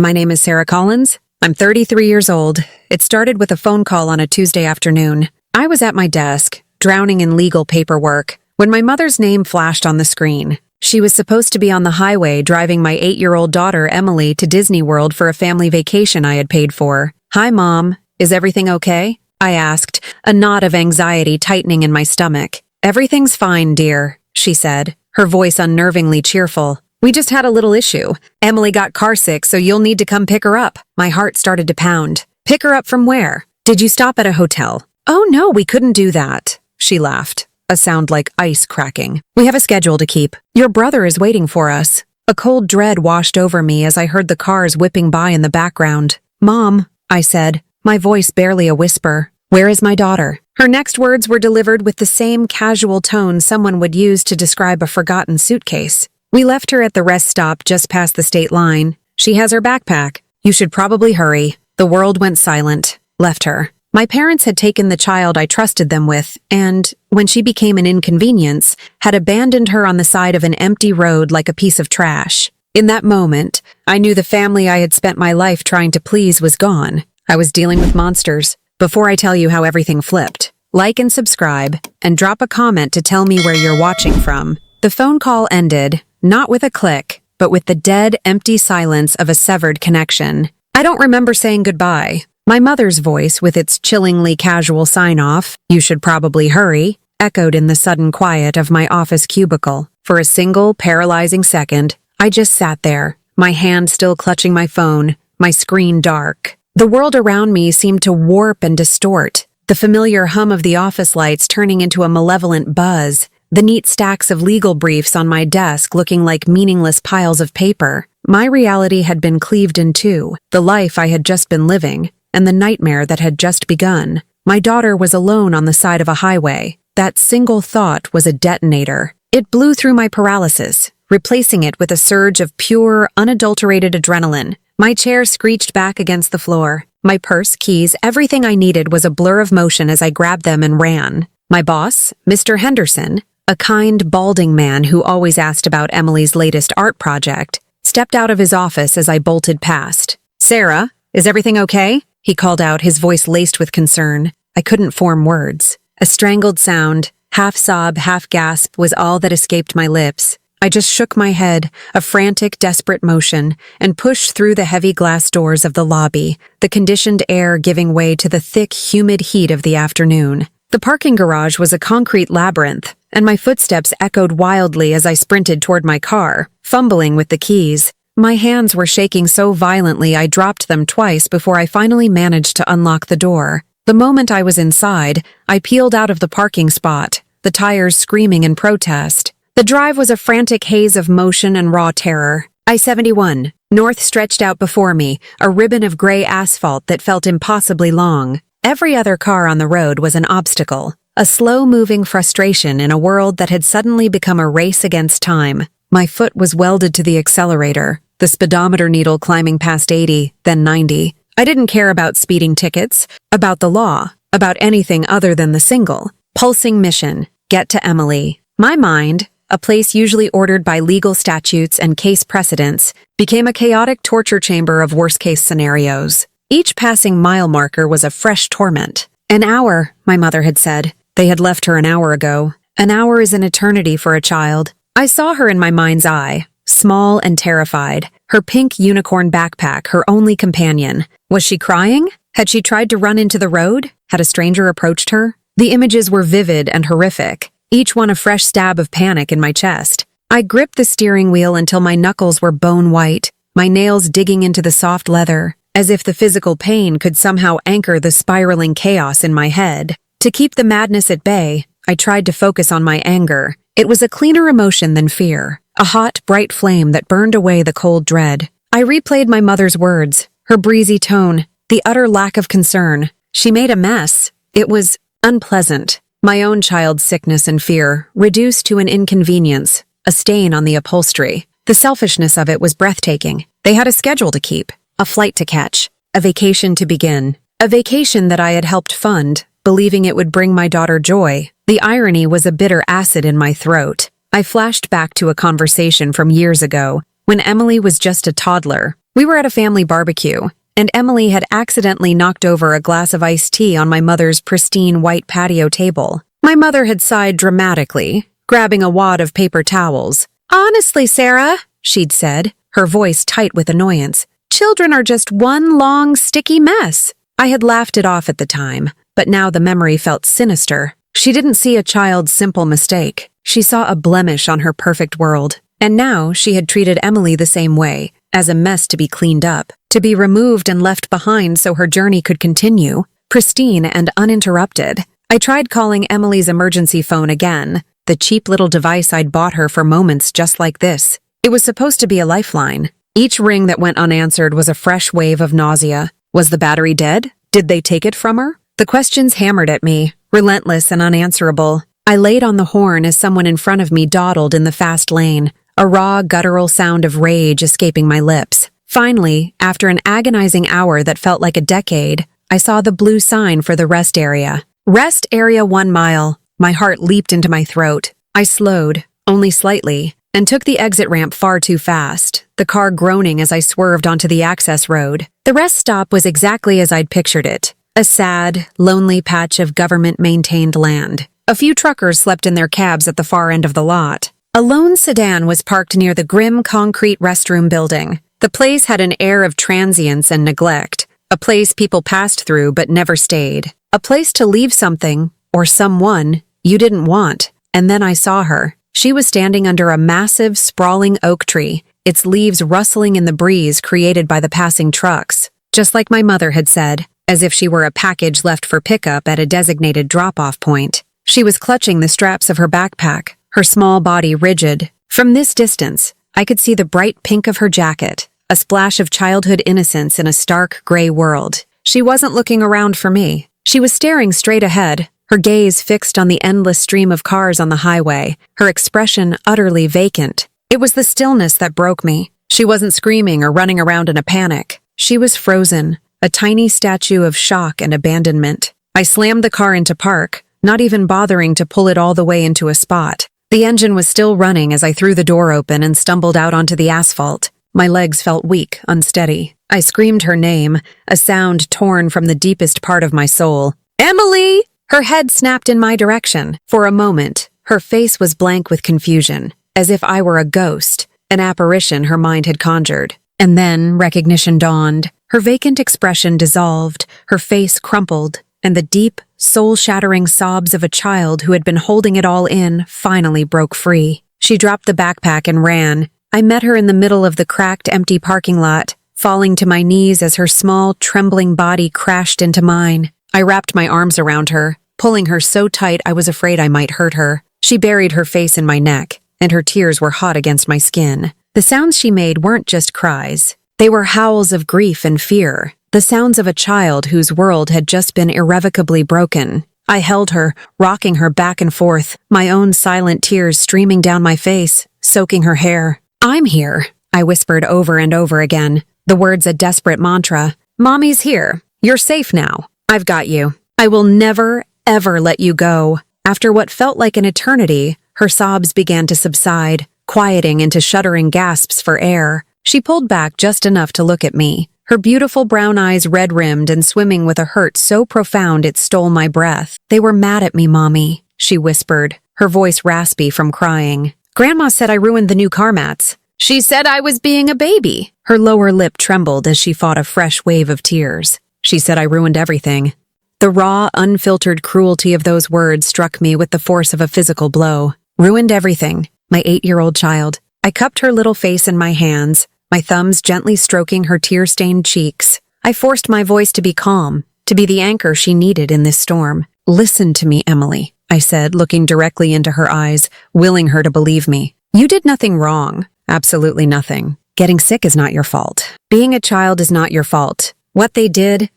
My name is Sarah Collins. I'm 33 years old. It started with a phone call on a Tuesday afternoon. I was at my desk, drowning in legal paperwork, when my mother's name flashed on the screen. She was supposed to be on the highway driving my 8-year-old daughter, Emily, to Disney World for a family vacation I had paid for. "Hi, Mom. Is everything okay?" I asked, a knot of anxiety tightening in my stomach. "Everything's fine, dear," she said, her voice unnervingly cheerful. "We just had a little issue. Emily got carsick, so you'll need to come pick her up." My heart started to pound. "Pick her up from where? Did you stop at a hotel?" "Oh no, we couldn't do that," she laughed, a sound like ice cracking. "We have a schedule to keep. Your brother is waiting for us." A cold dread washed over me as I heard the cars whipping by in the background. "Mom," I said, my voice barely a whisper, "where is my daughter?" Her next words were delivered with the same casual tone someone would use to describe a forgotten suitcase. "We left her at the rest stop just past the state line. She has her backpack. You should probably hurry." The world went silent. Left her. My parents had taken the child I trusted them with, and, when she became an inconvenience, had abandoned her on the side of an empty road like a piece of trash. In that moment, I knew the family I had spent my life trying to please was gone. I was dealing with monsters. Before I tell you how everything flipped, like and subscribe, and drop a comment to tell me where you're watching from. The phone call ended, not with a click, but with the dead, empty silence of a severed connection. I don't remember saying goodbye. My mother's voice, with its chillingly casual sign-off, "You should probably hurry," echoed in the sudden quiet of my office cubicle. For a single, paralyzing second, I just sat there, my hand still clutching my phone, my screen dark. The world around me seemed to warp and distort, the familiar hum of the office lights turning into a malevolent buzz, the neat stacks of legal briefs on my desk looking like meaningless piles of paper. My reality had been cleaved in two, the life I had just been living, and the nightmare that had just begun. My daughter was alone on the side of a highway. That single thought was a detonator. It blew through my paralysis, replacing it with a surge of pure, unadulterated adrenaline. My chair screeched back against the floor. My purse, keys, everything I needed was a blur of motion as I grabbed them and ran. My boss, Mr. Henderson, a kind, balding man who always asked about Emily's latest art project, stepped out of his office as I bolted past. "Sarah, is everything okay?" he called out, his voice laced with concern. I couldn't form words. A strangled sound, half sob, half gasp, was all that escaped my lips. I just shook my head, a frantic, desperate motion, and pushed through the heavy glass doors of the lobby, the conditioned air giving way to the thick, humid heat of the afternoon. The parking garage was a concrete labyrinth, and my footsteps echoed wildly as I sprinted toward my car, fumbling with the keys. My hands were shaking so violently I dropped them twice before I finally managed to unlock the door. The moment I was inside, I peeled out of the parking spot, the tires screaming in protest. The drive was a frantic haze of motion and raw terror. I-71, north stretched out before me, a ribbon of gray asphalt that felt impossibly long. Every other car on the road was an obstacle, a slow-moving frustration in a world that had suddenly become a race against time. My foot was welded to the accelerator, the speedometer needle climbing past 80, then 90. I didn't care about speeding tickets, about the law, about anything other than the single, pulsing mission, get to Emily. My mind, a place usually ordered by legal statutes and case precedents, became a chaotic torture chamber of worst-case scenarios. Each passing mile marker was a fresh torment. "An hour," my mother had said. They had left her an hour ago. An hour is an eternity for a child. I saw her in my mind's eye, small and terrified, her pink unicorn backpack her only companion. Was she crying? Had she tried to run into the road? Had a stranger approached her? The images were vivid and horrific, each one a fresh stab of panic in my chest. I gripped the steering wheel until my knuckles were bone white, my nails digging into the soft leather, as if the physical pain could somehow anchor the spiraling chaos in my head. To keep the madness at bay, I tried to focus on my anger. It was a cleaner emotion than fear, a hot, bright flame that burned away the cold dread. I replayed my mother's words, her breezy tone, the utter lack of concern. She made a mess. It was unpleasant. My own child's sickness and fear, reduced to an inconvenience, a stain on the upholstery. The selfishness of it was breathtaking. They had a schedule to keep, a flight to catch, a vacation to begin, a vacation that I had helped fund, believing it would bring my daughter joy. The irony was a bitter acid in my throat. I flashed back to a conversation from years ago, when Emily was just a toddler. We were at a family barbecue, and Emily had accidentally knocked over a glass of iced tea on my mother's pristine white patio table. My mother had sighed dramatically, grabbing a wad of paper towels. "Honestly, Sarah," she'd said, her voice tight with annoyance, "children are just one long, sticky mess." I had laughed it off at the time, but now the memory felt sinister. She didn't see a child's simple mistake. She saw a blemish on her perfect world. And now she had treated Emily the same way, as a mess to be cleaned up, to be removed and left behind so her journey could continue, pristine and uninterrupted. I tried calling Emily's emergency phone again, the cheap little device I'd bought her for moments just like this. It was supposed to be a lifeline. Each ring that went unanswered was a fresh wave of nausea. Was the battery dead? Did they take it from her? The questions hammered at me, relentless and unanswerable. I laid on the horn as someone in front of me dawdled in the fast lane, a raw, guttural sound of rage escaping my lips. Finally, after an agonizing hour that felt like a decade, I saw the blue sign for the rest area. Rest area 1 mile. My heart leaped into my throat. I slowed, only slightly, and took the exit ramp far too fast, the car groaning as I swerved onto the access road. The rest stop was exactly as I'd pictured it, a sad, lonely patch of government-maintained land. A few truckers slept in their cabs at the far end of the lot. A lone sedan was parked near the grim concrete restroom building. The place had an air of transience and neglect, a place people passed through but never stayed, a place to leave something, or someone, you didn't want. And then I saw her. She was standing under a massive, sprawling oak tree, its leaves rustling in the breeze created by the passing trucks, just like my mother had said, as if she were a package left for pickup at a designated drop-off point. She was clutching the straps of her backpack, her small body rigid. From this distance, I could see the bright pink of her jacket, a splash of childhood innocence in a stark gray world. She wasn't looking around for me. She was staring straight ahead, her gaze fixed on the endless stream of cars on the highway, her expression utterly vacant. It was the stillness that broke me. She wasn't screaming or running around in a panic. She was frozen, a tiny statue of shock and abandonment. I slammed the car into park, not even bothering to pull it all the way into a spot. The engine was still running as I threw the door open and stumbled out onto the asphalt. My legs felt weak, unsteady. I screamed her name, a sound torn from the deepest part of my soul. "Emily!" Her head snapped in my direction. For a moment, her face was blank with confusion, as if I were a ghost, an apparition her mind had conjured. And then recognition dawned. Her vacant expression dissolved, her face crumpled, and the deep, soul-shattering sobs of a child who had been holding it all in finally broke free. She dropped the backpack and ran. I met her in the middle of the cracked, empty parking lot, falling to my knees as her small, trembling body crashed into mine. I wrapped my arms around her, pulling her so tight I was afraid I might hurt her. She buried her face in my neck, and her tears were hot against my skin. The sounds she made weren't just cries. They were howls of grief and fear, the sounds of a child whose world had just been irrevocably broken. I held her, rocking her back and forth, my own silent tears streaming down my face, soaking her hair. "I'm here," I whispered over and over again, the words a desperate mantra. "Mommy's here. You're safe now. I've got you. I will never, ever let you go." After what felt like an eternity, her sobs began to subside, quieting into shuddering gasps for air. She pulled back just enough to look at me, her beautiful brown eyes red-rimmed and swimming with a hurt so profound it stole my breath. "They were mad at me, Mommy," she whispered, her voice raspy from crying. "Grandma said I ruined the new car mats. She said I was being a baby." Her lower lip trembled as she fought a fresh wave of tears. "She said I ruined everything." The raw, unfiltered cruelty of those words struck me with the force of a physical blow. Ruined everything. My 8-year-old child. I cupped her little face in my hands, my thumbs gently stroking her tear-stained cheeks. I forced my voice to be calm, to be the anchor she needed in this storm. "Listen to me, Emily," I said, looking directly into her eyes, willing her to believe me. "You did nothing wrong. Absolutely nothing. Getting sick is not your fault. Being a child is not your fault. What they did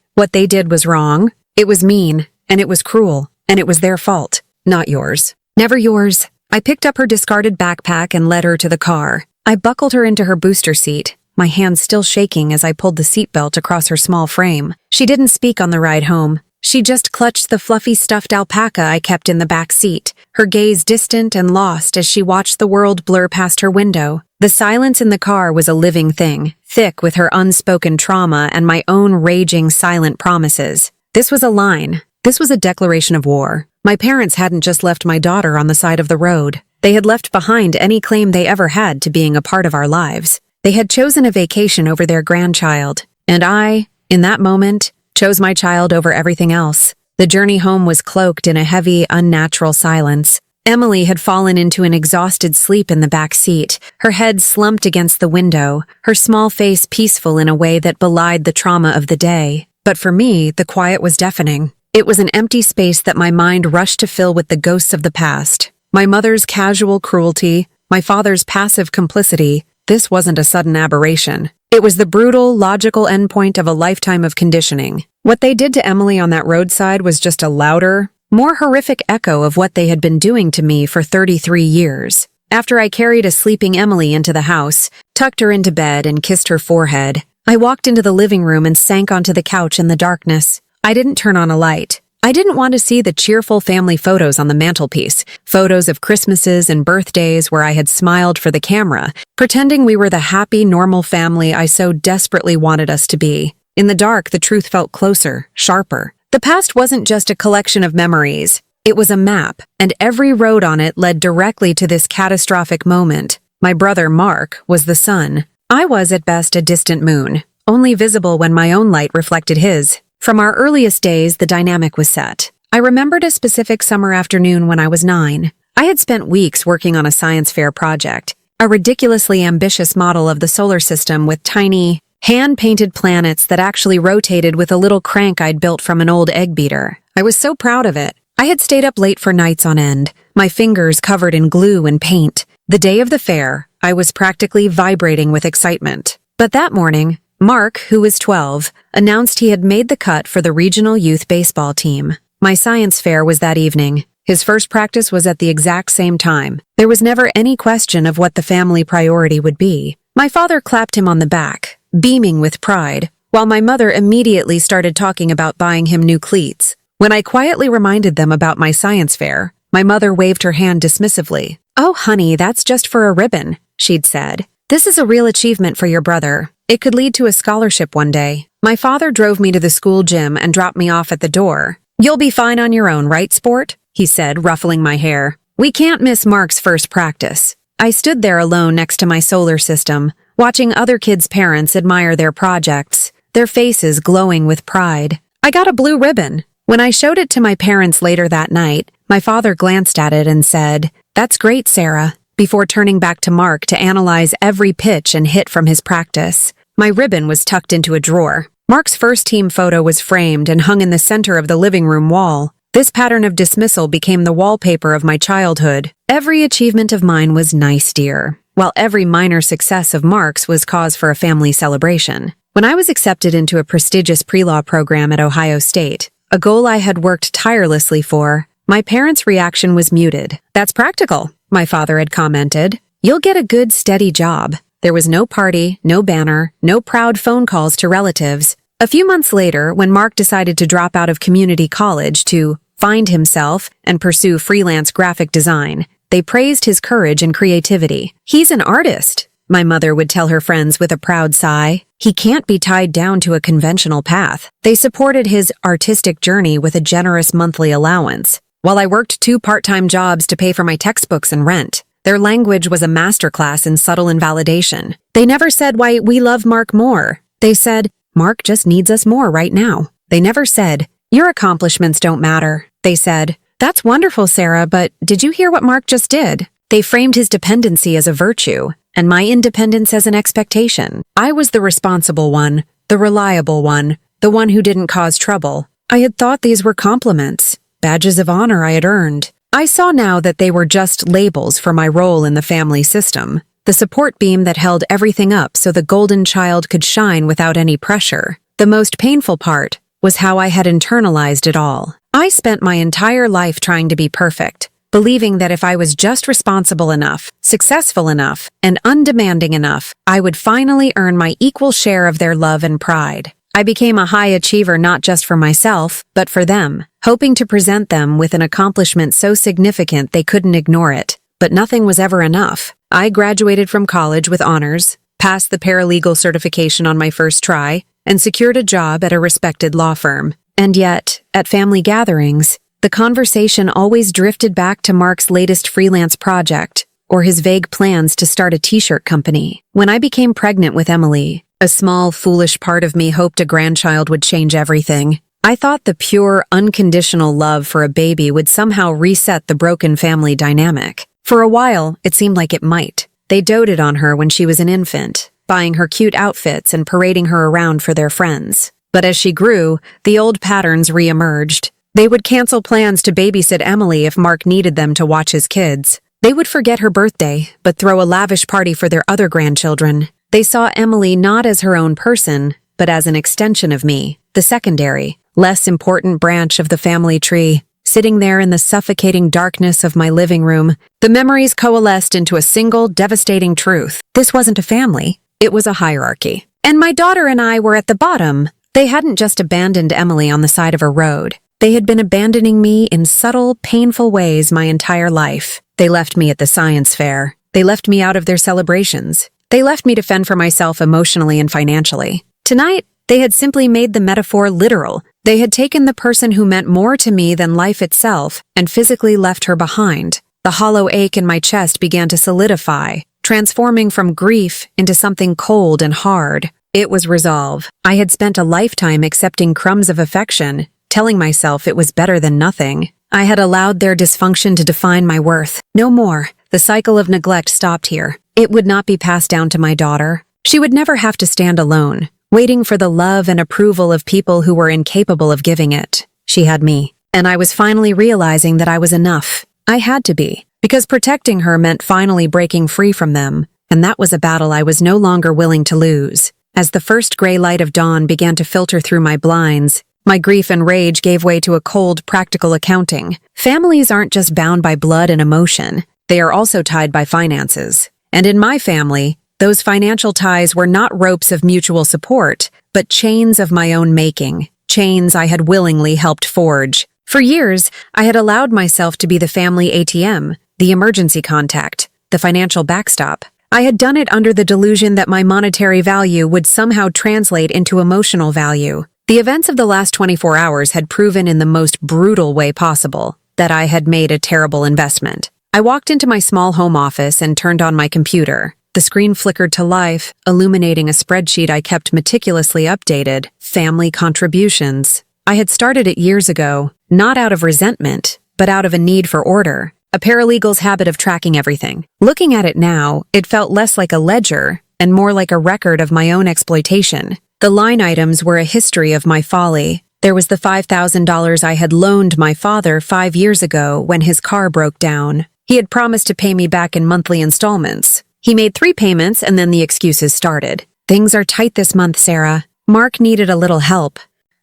was wrong. It was mean, and it was cruel, and it was their fault, not yours. Never yours." I picked up her discarded backpack and led her to the car. I buckled her into her booster seat, my hands still shaking as I pulled the seatbelt across her small frame. She didn't speak on the ride home. She just clutched the fluffy stuffed alpaca I kept in the back seat, her gaze distant and lost as she watched the world blur past her window. The silence in the car was a living thing, thick with her unspoken trauma and my own raging silent promises. This was a line. This was a declaration of war. My parents hadn't just left my daughter on the side of the road. They had left behind any claim they ever had to being a part of our lives. They had chosen a vacation over their grandchild. And I, in that moment, chose my child over everything else. The journey home was cloaked in a heavy, unnatural silence. Emily had fallen into an exhausted sleep in the back seat, her head slumped against the window, her small face peaceful in a way that belied the trauma of the day. But for me, the quiet was deafening. It was an empty space that my mind rushed to fill with the ghosts of the past. My mother's casual cruelty, my father's passive complicity. This wasn't a sudden aberration. It was the brutal, logical endpoint of a lifetime of conditioning. What they did to Emily on that roadside was just a louder, more horrific echo of what they had been doing to me for 33 years. After I carried a sleeping Emily into the house, tucked her into bed and kissed her forehead, I walked into the living room and sank onto the couch in the darkness. I didn't turn on a light. I didn't want to see the cheerful family photos on the mantelpiece, photos of Christmases and birthdays where I had smiled for the camera, pretending we were the happy, normal family I so desperately wanted us to be. In the dark, the truth felt closer, sharper. The past wasn't just a collection of memories. It was a map, and every road on it led directly to this catastrophic moment. My brother, Mark, was the sun. I was, at best, a distant moon, only visible when my own light reflected his. From our earliest days, the dynamic was set. I remembered a specific summer afternoon when I was 9. I had spent weeks working on a science fair project, a ridiculously ambitious model of the solar system with tiny, hand-painted planets that actually rotated with a little crank I'd built from an old egg beater. I was so proud of it. I had stayed up late for nights on end, my fingers covered in glue and paint. The day of the fair, I was practically vibrating with excitement. But that morning, Mark, who was 12, announced he had made the cut for the regional youth baseball team. My science fair was that evening. His first practice was at the exact same time. There was never any question of what the family priority would be. My father clapped him on the back, beaming with pride, while my mother immediately started talking about buying him new cleats. When I quietly reminded them about my science fair, my mother waved her hand dismissively. "Oh, honey, that's just for a ribbon," she'd said. "This is a real achievement for your brother. It could lead to a scholarship one day." My father drove me to the school gym and dropped me off at the door. "You'll be fine on your own, right, sport?" he said, ruffling my hair. "We can't miss Mark's first practice." I stood there alone next to my solar system, watching other kids' parents admire their projects, their faces glowing with pride. I got a blue ribbon. When I showed it to my parents later that night, my father glanced at it and said, "That's great, Sarah," before turning back to Mark to analyze every pitch and hit from his practice. My ribbon was tucked into a drawer. Mark's first team photo was framed and hung in the center of the living room wall. This pattern of dismissal became the wallpaper of my childhood. Every achievement of mine was nice, dear, while every minor success of Mark's was cause for a family celebration. When I was accepted into a prestigious pre-law program at Ohio State, a goal I had worked tirelessly for, my parents' reaction was muted. "That's practical," my father had commented. "You'll get a good, steady job." There was no party, no banner, no proud phone calls to relatives. A few months later, when Mark decided to drop out of community college to find himself and pursue freelance graphic design, they praised his courage and creativity. "He's an artist," my mother would tell her friends with a proud sigh. "He can't be tied down to a conventional path." They supported his artistic journey with a generous monthly allowance, while I worked 2 part-time jobs to pay for my textbooks and rent. Their language was a masterclass in subtle invalidation. They never said why we love Mark more. They said, "Mark just needs us more right now." They never said, "Your accomplishments don't matter." They said, "That's wonderful, Sarah, but did you hear what Mark just did?" They framed his dependency as a virtue, and my independence as an expectation. I was the responsible one, the reliable one, the one who didn't cause trouble. I had thought these were compliments, badges of honor I had earned. I saw now that they were just labels for my role in the family system, the support beam that held everything up so the golden child could shine without any pressure. The most painful part was how I had internalized it all. I spent my entire life trying to be perfect, believing that if I was just responsible enough, successful enough, and undemanding enough, I would finally earn my equal share of their love and pride. I became a high achiever not just for myself, but for them, hoping to present them with an accomplishment so significant they couldn't ignore it. But nothing was ever enough. I graduated from college with honors, passed the paralegal certification on my first try, and secured a job at a respected law firm. And yet, at family gatherings, the conversation always drifted back to Mark's latest freelance project or his vague plans to start a t-shirt company. When I became pregnant with Emily, a small, foolish part of me hoped a grandchild would change everything. I thought the pure, unconditional love for a baby would somehow reset the broken family dynamic. For a while, it seemed like it might. They doted on her when she was an infant, buying her cute outfits and parading her around for their friends. But as she grew, the old patterns re-emerged. They would cancel plans to babysit Emily if Mark needed them to watch his kids. They would forget her birthday, but throw a lavish party for their other grandchildren. They saw Emily not as her own person, but as an extension of me, the secondary, less important branch of the family tree. Sitting there in the suffocating darkness of my living room, the memories coalesced into a single, devastating truth. This wasn't a family, it was a hierarchy. And my daughter and I were at the bottom. They hadn't just abandoned Emily on the side of a road. They had been abandoning me in subtle, painful ways my entire life. They left me at the science fair. They left me out of their celebrations. They left me to fend for myself emotionally and financially. Tonight, they had simply made the metaphor literal. They had taken the person who meant more to me than life itself and physically left her behind. The hollow ache in my chest began to solidify, transforming from grief into something cold and hard. It was resolve. I had spent a lifetime accepting crumbs of affection, telling myself it was better than nothing. I had allowed their dysfunction to define my worth. No more. The cycle of neglect stopped here. It would not be passed down to my daughter. She would never have to stand alone, waiting for the love and approval of people who were incapable of giving it. She had me, and I was finally realizing that I was enough. I had to be, because protecting her meant finally breaking free from them, and that was a battle I was no longer willing to lose. As the first gray light of dawn began to filter through my blinds, my grief and rage gave way to a cold, practical accounting. Families aren't just bound by blood and emotion, they are also tied by finances. And in my family, those financial ties were not ropes of mutual support, but chains of my own making, chains I had willingly helped forge. For years, I had allowed myself to be the family ATM, the emergency contact, the financial backstop. I had done it under the delusion that my monetary value would somehow translate into emotional value. The events of the last 24 hours had proven in the most brutal way possible that I had made a terrible investment. I walked into my small home office and turned on my computer. The screen flickered to life, illuminating a spreadsheet I kept meticulously updated: family contributions. I had started it years ago, not out of resentment, but out of a need for order, a paralegal's habit of tracking everything. Looking at it now, it felt less like a ledger and more like a record of my own exploitation. The line items were a history of my folly. There was the $5,000 I had loaned my father 5 years ago when his car broke down. He had promised to pay me back in monthly installments. He made 3 payments and then the excuses started. Things are tight this month, Sarah. Mark needed a little help.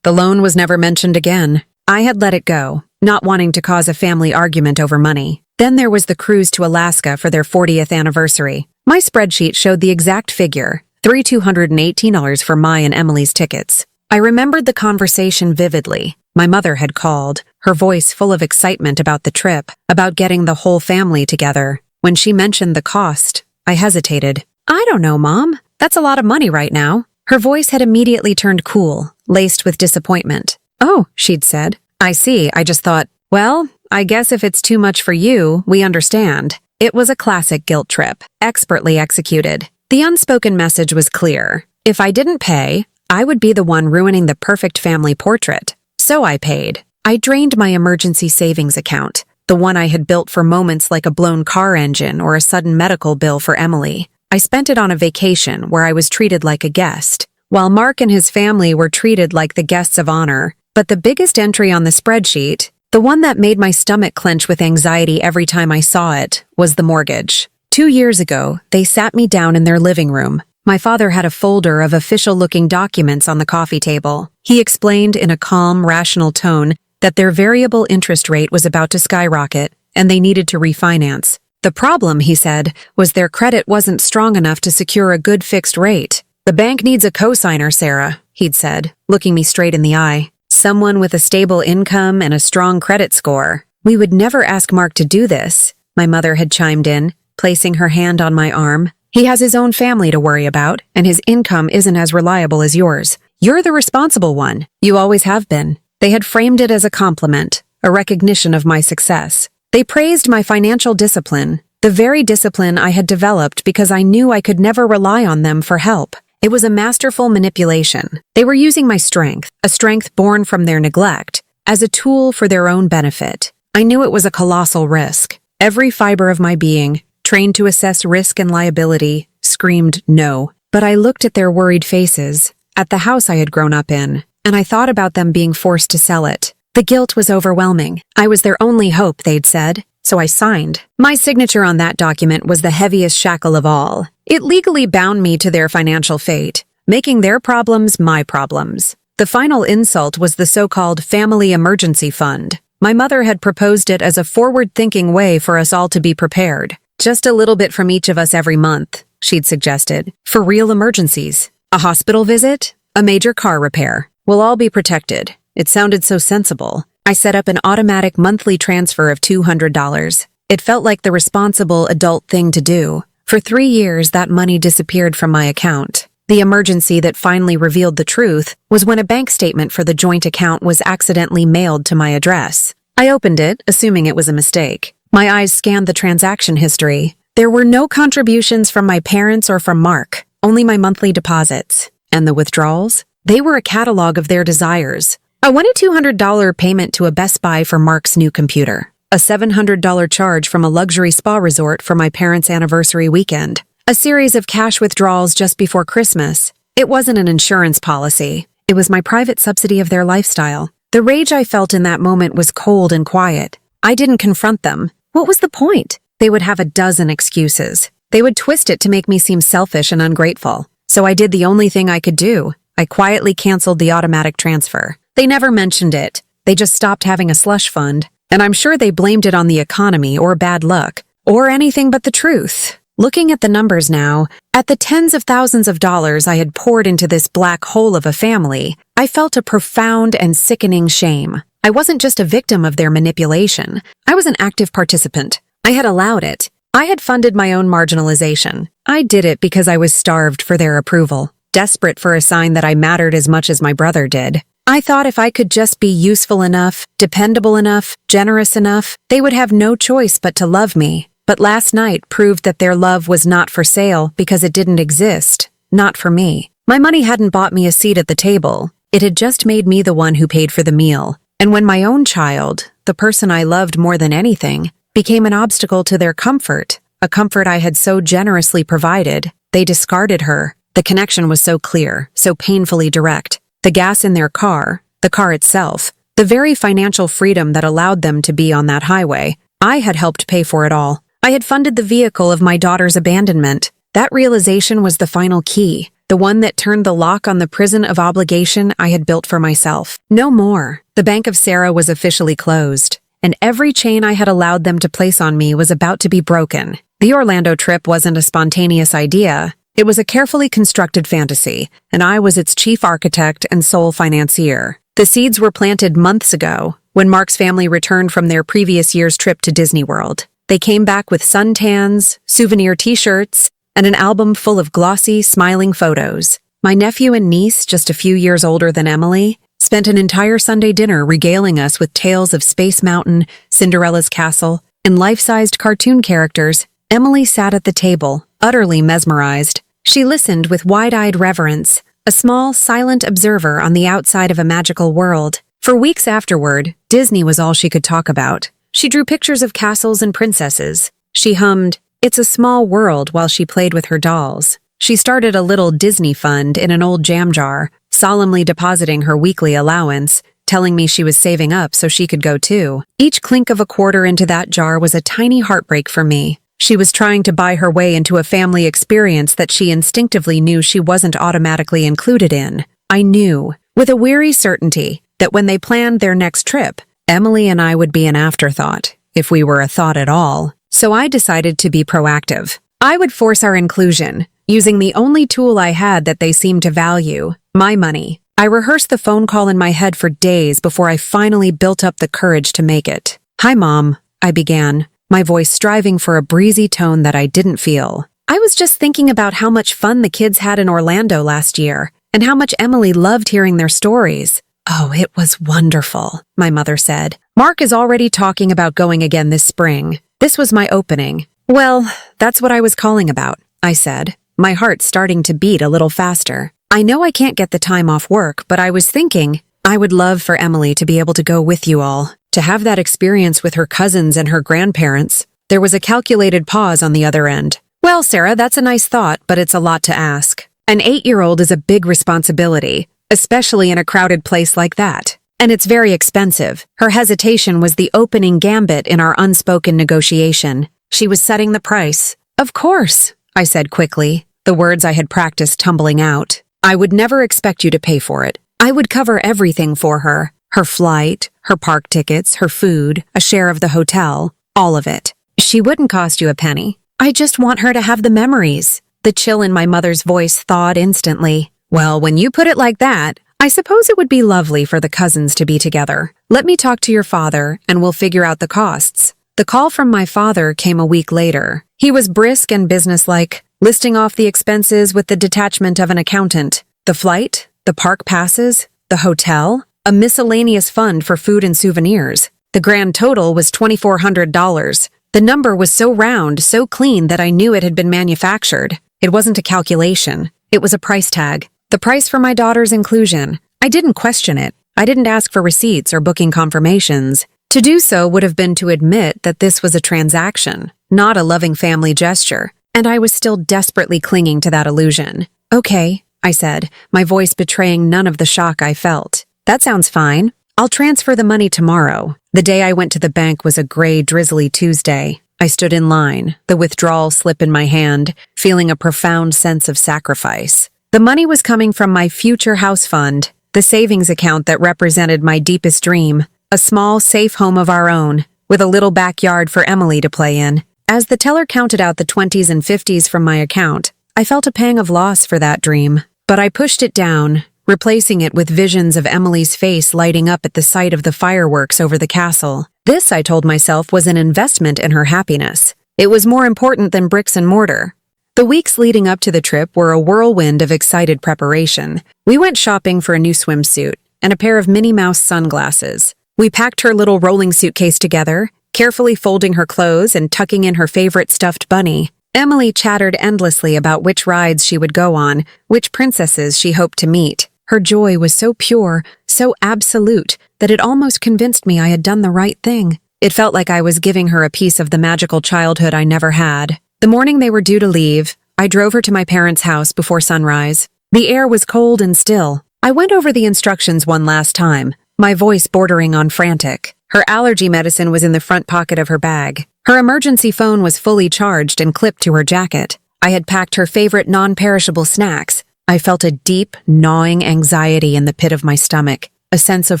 The loan was never mentioned again. I had let it go, not wanting to cause a family argument over money. Then there was the cruise to Alaska for their 40th anniversary. My spreadsheet showed the exact figure, $318 for my and Emily's tickets. I remembered the conversation vividly. My mother had called, her voice full of excitement about the trip, about getting the whole family together. When she mentioned the cost, I hesitated. I don't know, Mom. That's a lot of money right now. Her voice had immediately turned cool, laced with disappointment. Oh, she'd said. I see. I just thought, well, I guess if it's too much for you, we understand. It was a classic guilt trip, expertly executed. The unspoken message was clear. If I didn't pay, I would be the one ruining the perfect family portrait. So I paid. I drained my emergency savings account, the one I had built for moments like a blown car engine or a sudden medical bill for Emily. I spent it on a vacation where I was treated like a guest, while Mark and his family were treated like the guests of honor. But the biggest entry on the spreadsheet, the one that made my stomach clench with anxiety every time I saw it, was the mortgage. 2 years ago, they sat me down in their living room. My father had a folder of official-looking documents on the coffee table. He explained in a calm, rational tone that their variable interest rate was about to skyrocket, and they needed to refinance. The problem, he said, was their credit wasn't strong enough to secure a good fixed rate. The bank needs a cosigner, Sarah, he'd said, looking me straight in the eye. Someone with a stable income and a strong credit score. We would never ask Mark to do this, my mother had chimed in. placing her hand on my arm. "He has his own family to worry about, and his income isn't as reliable as yours. You're the responsible one. You always have been." They had framed it as a compliment, a recognition of my success. They praised my financial discipline, the very discipline I had developed because I knew I could never rely on them for help. It was a masterful manipulation. They were using my strength, a strength born from their neglect, as a tool for their own benefit. I knew it was a colossal risk. Every fiber of my being, trained to assess risk and liability, screamed no. But I looked at their worried faces, at the house I had grown up in, and I thought about them being forced to sell it. The guilt was overwhelming. I was their only hope, they'd said, so I signed. My signature on that document was the heaviest shackle of all. It legally bound me to their financial fate, making their problems my problems. The final insult was the so-called Family Emergency Fund. My mother had proposed it as a forward-thinking way for us all to be prepared. "Just a little bit from each of us every month," she'd suggested, "for real emergencies. A hospital visit, a major car repair. We'll all be protected." It sounded so sensible. I set up an automatic monthly transfer of $200. It felt like the responsible adult thing to do. For 3 years, that money disappeared from my account. The emergency that finally revealed the truth was when a bank statement for the joint account was accidentally mailed to my address. I opened it, assuming it was a mistake. My eyes scanned the transaction history. There were no contributions from my parents or from Mark, only my monthly deposits. And the withdrawals? They were a catalog of their desires. I won a $200 payment to a Best Buy for Mark's new computer. A $700 charge from a luxury spa resort for my parents' anniversary weekend. A series of cash withdrawals just before Christmas. It wasn't an insurance policy. It was my private subsidy of their lifestyle. The rage I felt in that moment was cold and quiet. I didn't confront them. What was the point? They would have a dozen excuses. They would twist it to make me seem selfish and ungrateful. So I did the only thing I could do. I quietly canceled the automatic transfer. They never mentioned it. They just stopped having a slush fund. And I'm sure they blamed it on the economy or bad luck, or anything but the truth. Looking at the numbers now, at the tens of thousands of dollars I had poured into this black hole of a family, I felt a profound and sickening shame. I wasn't just a victim of their manipulation. I was an active participant. I had allowed it. I had funded my own marginalization. I did it because I was starved for their approval, desperate for a sign that I mattered as much as my brother did. I thought if I could just be useful enough, dependable enough, generous enough, they would have no choice but to love me. But last night proved that their love was not for sale because it didn't exist. Not for me. My money hadn't bought me a seat at the table. It had just made me the one who paid for the meal. And when my own child, the person I loved more than anything, became an obstacle to their comfort, a comfort I had so generously provided, they discarded her. The connection was so clear, so painfully direct. The gas in their car, the car itself, the very financial freedom that allowed them to be on that highway, I had helped pay for it all. I had funded the vehicle of my daughter's abandonment. That realization was the final key, the one that turned the lock on the prison of obligation I had built for myself. No more. The Bank of Sarah was officially closed, and every chain I had allowed them to place on me was about to be broken. The Orlando trip wasn't a spontaneous idea. It was a carefully constructed fantasy, and I was its chief architect and sole financier. The seeds were planted months ago, when Mark's family returned from their previous year's trip to Disney World. They came back with suntans, souvenir t-shirts, and an album full of glossy, smiling photos. My nephew and niece, just a few years older than Emily, spent an entire Sunday dinner regaling us with tales of Space Mountain, Cinderella's Castle, and life-sized cartoon characters. Emily sat at the table, utterly mesmerized. She listened with wide-eyed reverence, a small, silent observer on the outside of a magical world. For weeks afterward, Disney was all she could talk about. She drew pictures of castles and princesses. She hummed, "It's a Small World," while she played with her dolls. She started a little Disney fund in an old jam jar, solemnly depositing her weekly allowance, telling me she was saving up so she could go too. Each clink of a quarter into that jar was a tiny heartbreak for me. She was trying to buy her way into a family experience that she instinctively knew she wasn't automatically included in. I knew, with a weary certainty, that when they planned their next trip, Emily and I would be an afterthought, if we were a thought at all. So I decided to be proactive. I would force our inclusion, using the only tool I had that they seemed to value, my money. I rehearsed the phone call in my head for days before I finally built up the courage to make it. "Hi, Mom," I began. my voice striving for a breezy tone that I didn't feel. I was just thinking about how much fun the kids had in Orlando last year, and how much Emily loved hearing their stories. Oh, it was wonderful, my mother said. Mark is already talking about going again this spring. This was my opening. Well, that's what I was calling about, I said, my heart starting to beat a little faster. I know I can't get the time off work, but I was thinking I would love for Emily to be able to go with you all, to have that experience with her cousins and her grandparents. There was a calculated pause on the other end. Well, Sarah, that's a nice thought, but it's a lot to ask. An 8-year-old is a big responsibility, especially in a crowded place like that. And it's very expensive. Her hesitation was the opening gambit in our unspoken negotiation. She was setting the price. Of course, I said quickly, the words I had practiced tumbling out. I would never expect you to pay for it. I would cover everything for her. Her flight, her park tickets, her food, a share of the hotel, all of it. She wouldn't cost you a penny. I just want her to have the memories. The chill in my mother's voice thawed instantly. Well, when you put it like that, I suppose it would be lovely for the cousins to be together. Let me talk to your father, and we'll figure out the costs. The call from my father came a week later. He was brisk and businesslike, listing off the expenses with the detachment of an accountant. The flight, the park passes, the hotel, a miscellaneous fund for food and souvenirs. The grand total was $2,400. The number was so round, so clean that I knew it had been manufactured. It wasn't a calculation. It was a price tag. The price for my daughter's inclusion. I didn't question it. I didn't ask for receipts or booking confirmations. To do so would have been to admit that this was a transaction, not a loving family gesture, and I was still desperately clinging to that illusion. Okay, I said, my voice betraying none of the shock I felt. That sounds fine. I'll transfer the money tomorrow. The day I went to the bank was a gray, drizzly Tuesday. I stood in line, the withdrawal slip in my hand, feeling a profound sense of sacrifice. The money was coming from my future house fund, the savings account that represented my deepest dream, a small, safe home of our own, with a little backyard for Emily to play in. As the teller counted out the 20s and 50s from my account, I felt a pang of loss for that dream. But I pushed it down, replacing it with visions of Emily's face lighting up at the sight of the fireworks over the castle. This, I told myself, was an investment in her happiness. It was more important than bricks and mortar. The weeks leading up to the trip were a whirlwind of excited preparation. We went shopping for a new swimsuit and a pair of Minnie Mouse sunglasses. We packed her little rolling suitcase together, carefully folding her clothes and tucking in her favorite stuffed bunny. Emily chattered endlessly about which rides she would go on, which princesses she hoped to meet. Her joy was so pure, so absolute, that it almost convinced me I had done the right thing. It felt like I was giving her a piece of the magical childhood I never had. The morning they were due to leave, I drove her to my parents' house before sunrise. The air was cold and still. I went over the instructions one last time, my voice bordering on frantic. Her allergy medicine was in the front pocket of her bag. Her emergency phone was fully charged and clipped to her jacket. I had packed her favorite non-perishable snacks. I felt a deep, gnawing anxiety in the pit of my stomach, a sense of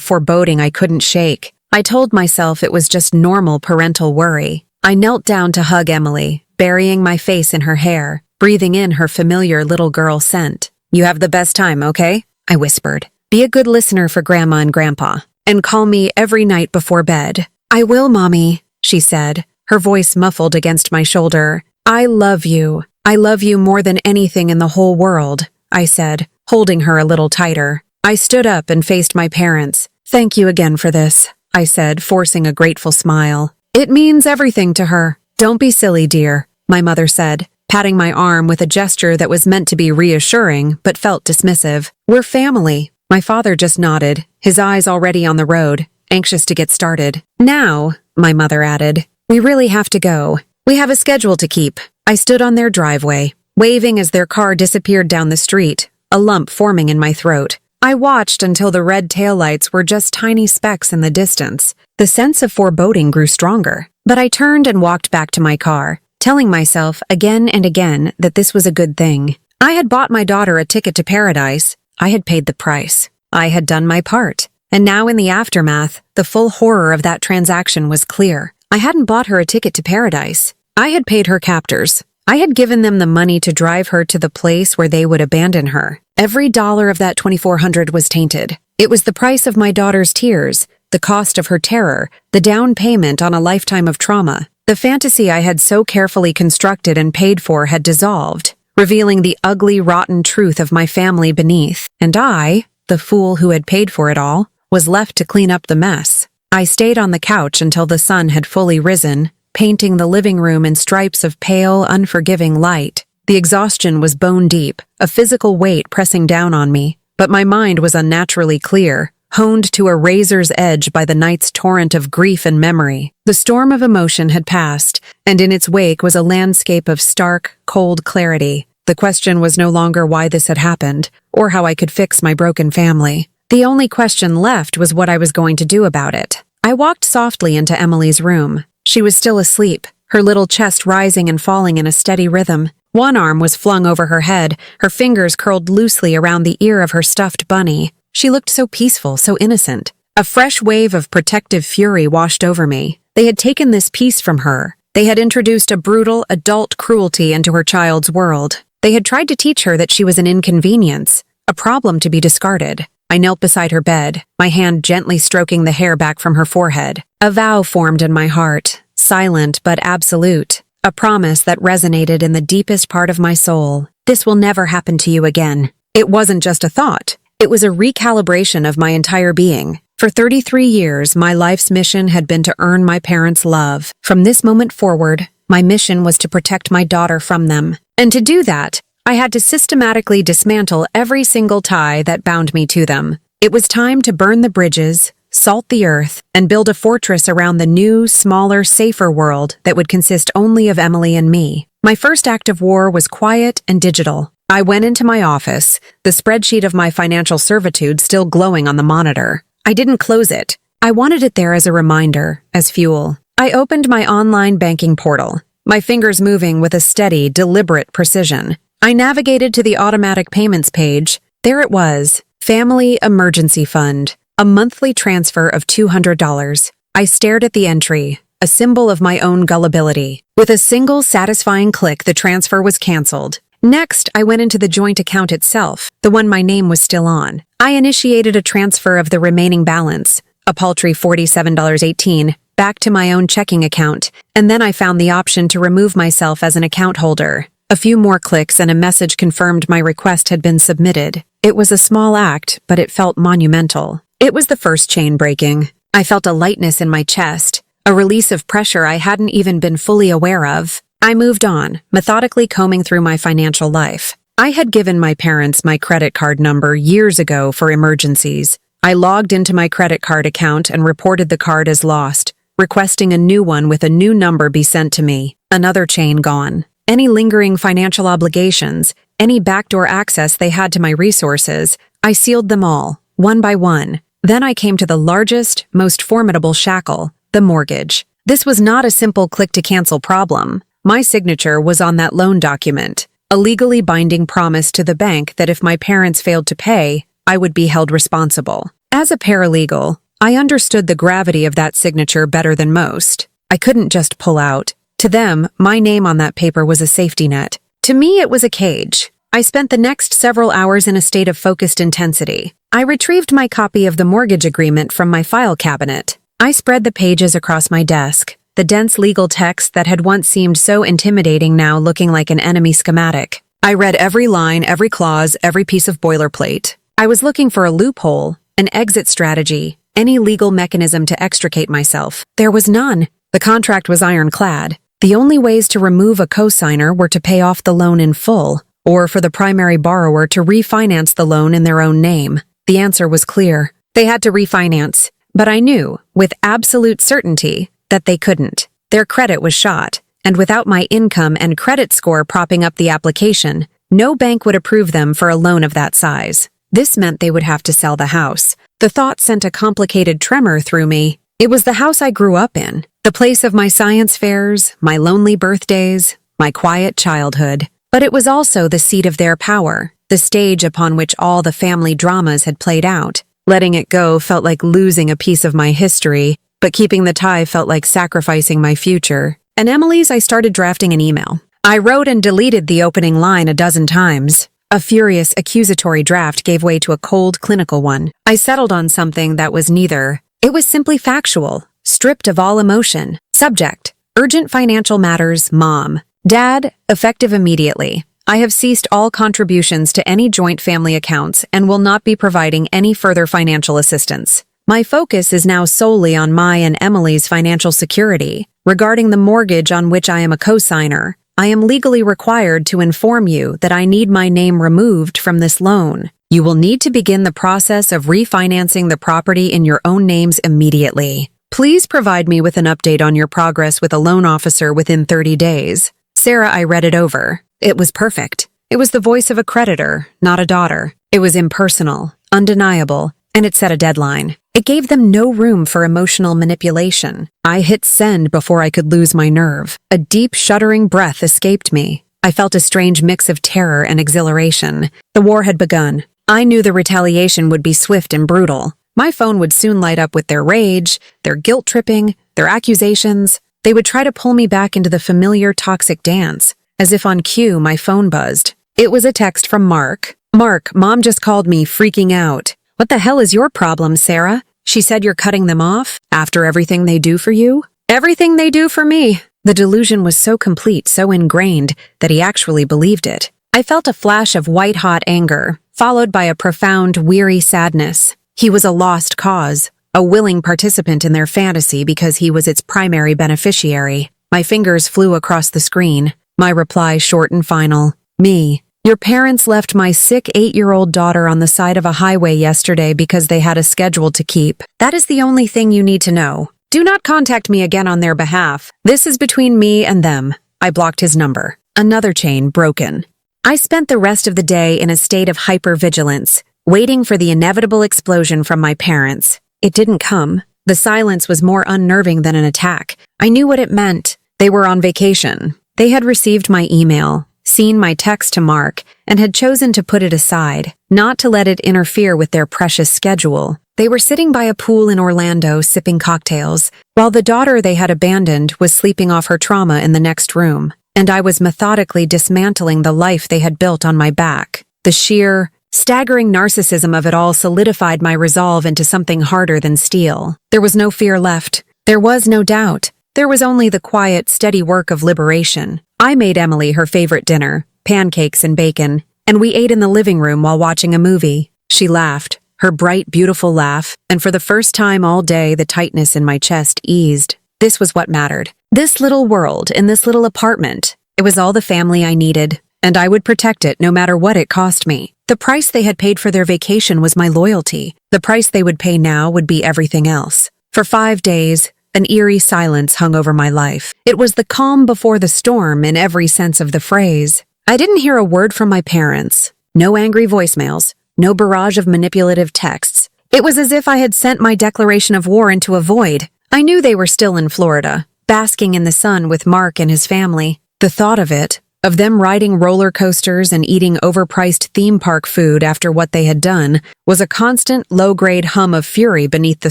foreboding I couldn't shake. I told myself it was just normal parental worry. I knelt down to hug Emily, burying my face in her hair, breathing in her familiar little girl scent. "You have the best time, okay?" I whispered. "Be a good listener for Grandma and Grandpa, and call me every night before bed." "I will, Mommy," she said, her voice muffled against my shoulder. "I love you. I love you more than anything in the whole world," I said, holding her a little tighter. I stood up and faced my parents. "Thank you again for this," I said, forcing a grateful smile. "It means everything to her." "Don't be silly, dear," my mother said, patting my arm with a gesture that was meant to be reassuring but felt dismissive. "We're family." My father just nodded, his eyes already on the road, anxious to get started. "Now," my mother added, "we really have to go. We have a schedule to keep." I stood on their driveway, waving as their car disappeared down the street, a lump forming in my throat. I watched until the red taillights were just tiny specks in the distance. The sense of foreboding grew stronger, but I turned and walked back to my car, telling myself again and again that this was a good thing. I had bought my daughter a ticket to paradise. I had paid the price. I had done my part. And now in the aftermath, the full horror of that transaction was clear. I hadn't bought her a ticket to paradise. I had paid her captors. I had given them the money to drive her to the place where they would abandon her. Every dollar of that $2,400 was tainted. It was the price of my daughter's tears, the cost of her terror, the down payment on a lifetime of trauma. The fantasy I had so carefully constructed and paid for had dissolved, revealing the ugly, rotten truth of my family beneath, and I, the fool who had paid for it all, was left to clean up the mess. I stayed on the couch until the sun had fully risen, painting the living room in stripes of pale, unforgiving light. The exhaustion was bone deep, a physical weight pressing down on me, but my mind was unnaturally clear, honed to a razor's edge by the night's torrent of grief and memory. The storm of emotion had passed, and in its wake was a landscape of stark, cold clarity. The question was no longer why this had happened, or how I could fix my broken family. The only question left was what I was going to do about it. I walked softly into Emily's room. She was still asleep, her little chest rising and falling in a steady rhythm. One arm was flung over her head, her fingers curled loosely around the ear of her stuffed bunny. She looked so peaceful, so innocent. A fresh wave of protective fury washed over me. They had taken this peace from her. They had introduced a brutal, adult cruelty into her child's world. They had tried to teach her that she was an inconvenience, a problem to be discarded. I knelt beside her bed, my hand gently stroking the hair back from her forehead. A vow formed in my heart, silent but absolute. A promise that resonated in the deepest part of my soul. This will never happen to you again. It wasn't just a thought. It was a recalibration of my entire being. For 33 years, my life's mission had been to earn my parents' love. From this moment forward, my mission was to protect my daughter from them. And to do that, I had to systematically dismantle every single tie that bound me to them. It was time to burn the bridges, salt the earth, and build a fortress around the new, smaller, safer world that would consist only of Emily and me. My first act of war was quiet and digital. I went into my office, the spreadsheet of my financial servitude still glowing on the monitor. I didn't close it. I wanted it there as a reminder, as fuel. I opened my online banking portal, my fingers moving with a steady, deliberate precision. I navigated to the automatic payments page. There it was, Family Emergency Fund, a monthly transfer of $200. I stared at the entry, a symbol of my own gullibility. With a single satisfying click, the transfer was canceled. Next, I went into the joint account itself, the one my name was still on. I initiated a transfer of the remaining balance, a paltry $47.18, back to my own checking account, and then I found the option to remove myself as an account holder. A few more clicks and a message confirmed my request had been submitted. It was a small act, but it felt monumental. It was the first chain breaking. I felt a lightness in my chest, a release of pressure I hadn't even been fully aware of. I moved on, methodically combing through my financial life. I had given my parents my credit card number years ago for emergencies. I logged into my credit card account and reported the card as lost, requesting a new one with a new number be sent to me. Another chain gone. Any lingering financial obligations, any backdoor access they had to my resources, I sealed them all, one by one. Then I came to the largest, most formidable shackle, the mortgage. This was not a simple click-to-cancel problem. My signature was on that loan document, a legally binding promise to the bank that if my parents failed to pay, I would be held responsible. As a paralegal, I understood the gravity of that signature better than most. I couldn't just pull out. To them, my name on that paper was a safety net. To me, it was a cage. I spent the next several hours in a state of focused intensity. I retrieved my copy of the mortgage agreement from my file cabinet. I spread the pages across my desk, the dense legal text that had once seemed so intimidating now looking like an enemy schematic. I read every line, every clause, every piece of boilerplate. I was looking for a loophole, an exit strategy, any legal mechanism to extricate myself. There was none. The contract was ironclad. The only ways to remove a cosigner were to pay off the loan in full, or for the primary borrower to refinance the loan in their own name. The answer was clear. They had to refinance, but I knew, with absolute certainty, that they couldn't. Their credit was shot, and without my income and credit score propping up the application, no bank would approve them for a loan of that size. This meant they would have to sell the house. The thought sent a complicated tremor through me. It was the house I grew up in, the place of my science fairs, my lonely birthdays, my quiet childhood. But it was also the seat of their power, the stage upon which all the family dramas had played out. Letting it go felt like losing a piece of my history, but keeping the tie felt like sacrificing my future. And Emily's, I started drafting an email. I wrote and deleted the opening line a dozen times. A furious, accusatory draft gave way to a cold, clinical one. I settled on something that was neither. It was simply factual, stripped of all emotion. Subject: Urgent financial matters, Mom. Dad, effective immediately. I have ceased all contributions to any joint family accounts and will not be providing any further financial assistance. My focus is now solely on my and Emily's financial security. Regarding the mortgage on which I am a co-signer, I am legally required to inform you that I need my name removed from this loan. You will need to begin the process of refinancing the property in your own names immediately. Please provide me with an update on your progress with a loan officer within 30 days. Sarah, I read it over. It was perfect. It was the voice of a creditor, not a daughter. It was impersonal, undeniable, and it set a deadline. It gave them no room for emotional manipulation. I hit send before I could lose my nerve. A deep, shuddering breath escaped me. I felt a strange mix of terror and exhilaration. The war had begun. I knew the retaliation would be swift and brutal. My phone would soon light up with their rage, their guilt-tripping, their accusations. They would try to pull me back into the familiar toxic dance. As if on cue, my phone buzzed. It was a text from Mark. Mark, Mom just called me, freaking out. What the hell is your problem, Sarah? She said you're cutting them off after everything they do for you? Everything they do for me. The delusion was so complete, so ingrained, that he actually believed it. I felt a flash of white-hot anger, followed by a profound, weary sadness. He was a lost cause, a willing participant in their fantasy because he was its primary beneficiary. My fingers flew across the screen. My reply short and final. Me. Your parents left my sick 8-year-old daughter on the side of a highway yesterday because they had a schedule to keep. That is the only thing you need to know. Do not contact me again on their behalf. This is between me and them. I blocked his number. Another chain broken. I spent the rest of the day in a state of hypervigilance, waiting for the inevitable explosion from my parents. It didn't come. The silence was more unnerving than an attack. I knew what it meant. They were on vacation. They had received my email, seen my text to Mark, and had chosen to put it aside, not to let it interfere with their precious schedule. They were sitting by a pool in Orlando sipping cocktails, while the daughter they had abandoned was sleeping off her trauma in the next room, and I was methodically dismantling the life they had built on my back. The sheer, staggering narcissism of it all solidified my resolve into something harder than steel. There was no fear left. There was no doubt. There was only the quiet, steady work of liberation. I made Emily her favorite dinner, pancakes and bacon, and we ate in the living room while watching a movie. She laughed, her bright, beautiful laugh, and for the first time all day the tightness in my chest eased. This was what mattered. This little world, in this little apartment. It was all the family I needed, and I would protect it no matter what it cost me. The price they had paid for their vacation was my loyalty. The price they would pay now would be everything else. For 5 days, an eerie silence hung over my life. It was the calm before the storm in every sense of the phrase. I didn't hear a word from my parents. No angry voicemails. No barrage of manipulative texts. It was as if I had sent my declaration of war into a void. I knew they were still in Florida, basking in the sun with Mark and his family. The thought of it, of them riding roller coasters and eating overpriced theme park food after what they had done, was a constant, low-grade hum of fury beneath the